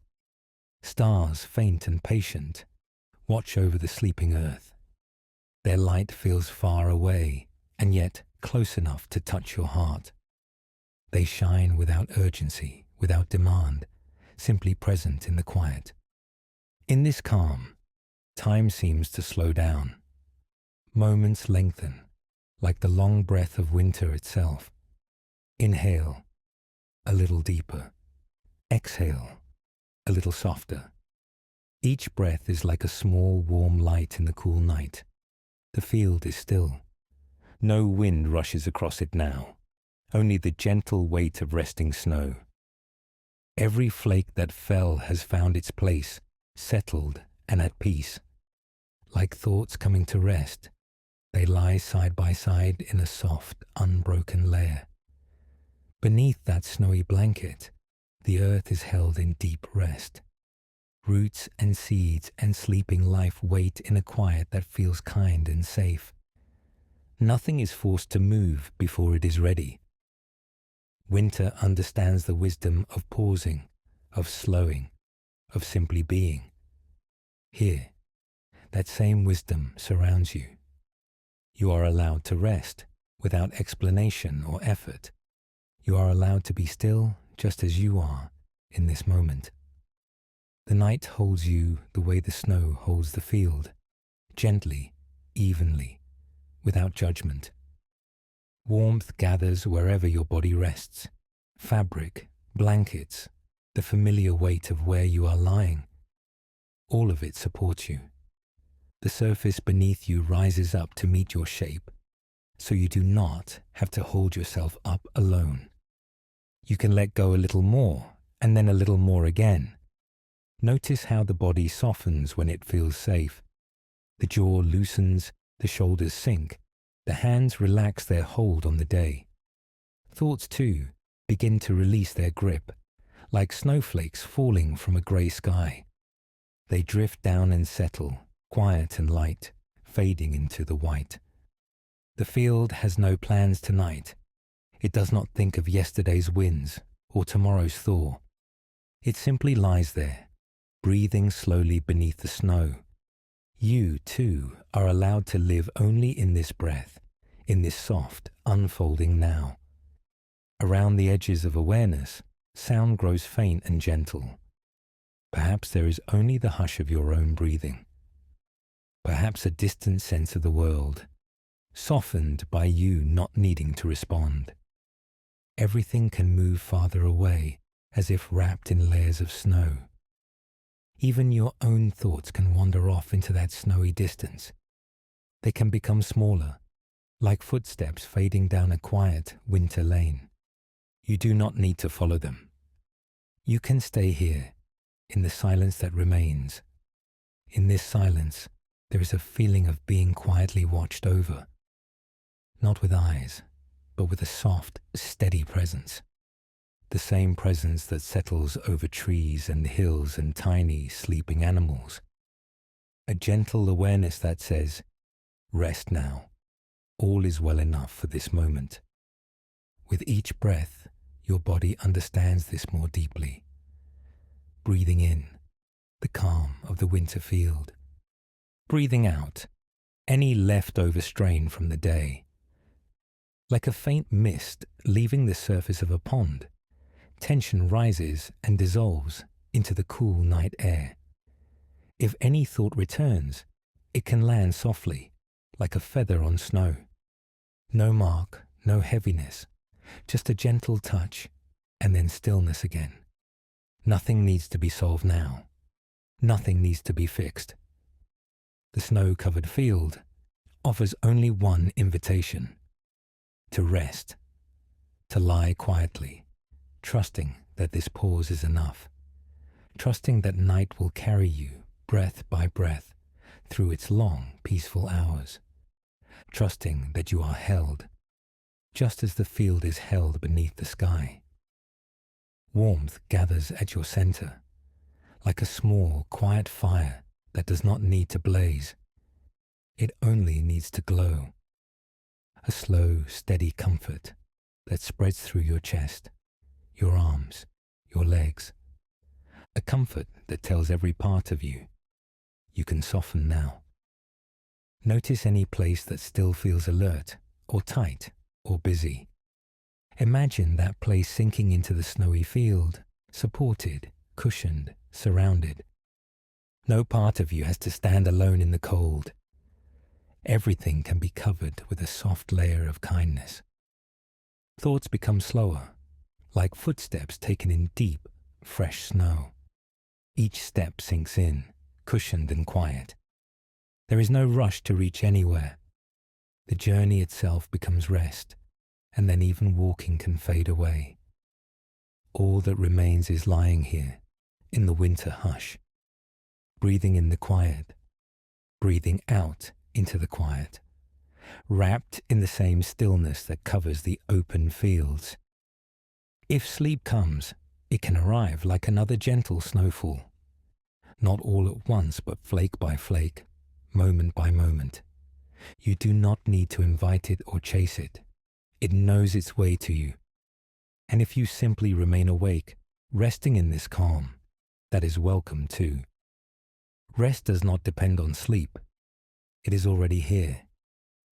Stars, faint and patient, watch over the sleeping earth. Their light feels far away, and yet close enough to touch your heart. They shine without urgency, without demand, simply present in the quiet. In this calm, time seems to slow down. Moments lengthen, like the long breath of winter itself. Inhale, a little deeper. Exhale, a little softer. Each breath is like a small warm light in the cool night. The field is still. No wind rushes across it now. only the gentle weight of resting snow. Every flake that fell has found its place, settled and at peace. Like thoughts coming to rest, they lie side by side in a soft, unbroken layer. Beneath that snowy blanket, the earth is held in deep rest. Roots and seeds and sleeping life wait in a quiet that feels kind and safe. Nothing is forced to move before it is ready. Winter understands the wisdom of pausing, of slowing, of simply being. Here, that same wisdom surrounds you. You are allowed to rest without explanation or effort. You are allowed to be still just as you are in this moment. The night holds you the way the snow holds the field, gently, evenly, without judgment. Warmth gathers wherever your body rests. Fabric, blankets, the familiar weight of where you are lying. All of it supports you. The surface beneath you rises up to meet your shape, so you do not have to hold yourself up alone. You can let go a little more, and then a little more again. Notice how the body softens when it feels safe. The jaw loosens, the shoulders sink, the hands relax their hold on the day. Thoughts, too, begin to release their grip, like snowflakes falling from a grey sky. They drift down and settle, quiet and light, fading into the white. The field has no plans tonight. It does not think of yesterday's winds or tomorrow's thaw. It simply lies there, breathing slowly beneath the snow. You, too, are allowed to live only in this breath, in this soft, unfolding now. Around the edges of awareness, sound grows faint and gentle. Perhaps there is only the hush of your own breathing. Perhaps a distant sense of the world, softened by you not needing to respond. Everything can move farther away, as if wrapped in layers of snow. Even your own thoughts can wander off into that snowy distance. They can become smaller, like footsteps fading down a quiet winter lane. You do not need to follow them. You can stay here, in the silence that remains. In this silence, there is a feeling of being quietly watched over. Not with eyes, but with a soft, steady presence. The same presence that settles over trees and hills and tiny, sleeping animals. A gentle awareness that says, rest now. All is well enough for this moment. With each breath, your body understands this more deeply. Breathing in, the calm of the winter field. Breathing out, any leftover strain from the day. Like a faint mist leaving the surface of a pond, tension rises and dissolves into the cool night air. If any thought returns, it can land softly, like a feather on snow. No mark, no heaviness, just a gentle touch, and then stillness again. Nothing needs to be solved now. Nothing needs to be fixed. The snow-covered field offers only one invitation: to rest, to lie quietly, trusting that this pause is enough, trusting that night will carry you, breath by breath, through its long, peaceful hours, trusting that you are held, just as the field is held beneath the sky. Warmth gathers at your center, like a small, quiet fire that does not need to blaze. It only needs to glow. A slow, steady comfort that spreads through your chest, your arms, your legs. A comfort that tells every part of you, you can soften now. Notice any place that still feels alert, or tight, or busy. Imagine that place sinking into the snowy field, supported, cushioned, surrounded. No part of you has to stand alone in the cold. Everything can be covered with a soft layer of kindness. Thoughts become slower, like footsteps taken in deep, fresh snow. Each step sinks in, cushioned and quiet. There is no rush to reach anywhere. The journey itself becomes rest, and then even walking can fade away. All that remains is lying here in the winter hush, breathing in the quiet, breathing out into the quiet, wrapped in the same stillness that covers the open fields. If sleep comes, it can arrive like another gentle snowfall, not all at once but flake by flake, moment by moment. You do not need to invite it or chase it. It knows its way to you. And if you simply remain awake, resting in this calm, that is welcome too. Rest does not depend on sleep. It is already here,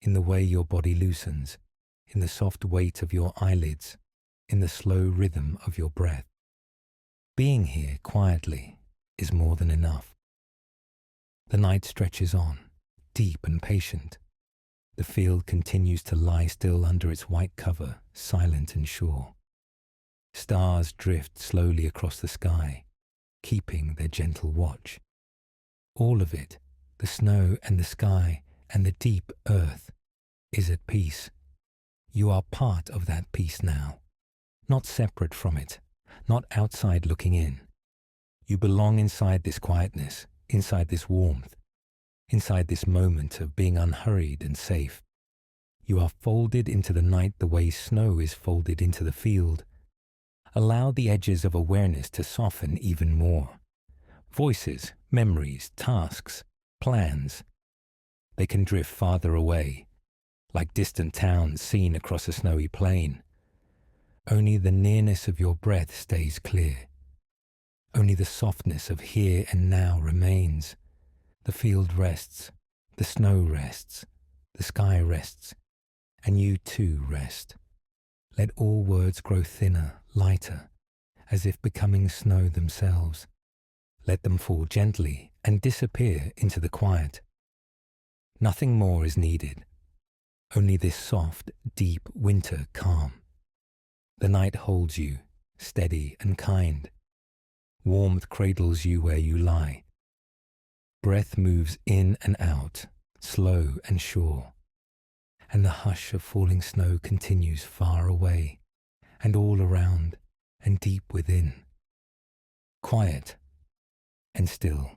in the way your body loosens, in the soft weight of your eyelids, in the slow rhythm of your breath. Being here quietly is more than enough. The night stretches on, deep and patient. The field continues to lie still under its white cover, silent and sure. Stars drift slowly across the sky, keeping their gentle watch. All of it, the snow and the sky and the deep earth, is at peace. You are part of that peace now, not separate from it, not outside looking in. You belong inside this quietness, inside this warmth, inside this moment of being unhurried and safe. You are folded into the night the way snow is folded into the field. Allow the edges of awareness to soften even more. Voices, memories, tasks, plans. They can drift farther away, like distant towns seen across a snowy plain. Only the nearness of your breath stays clear. Only the softness of here and now remains. The field rests, the snow rests, the sky rests, and you too rest. Let all words grow thinner, lighter, as if becoming snow themselves. Let them fall gently and disappear into the quiet. Nothing more is needed, only this soft, deep winter calm. The night holds you, steady and kind. Warmth cradles you where you lie. Breath moves in and out, slow and sure. And the hush of falling snow continues far away, and all around, and deep within. Quiet and still.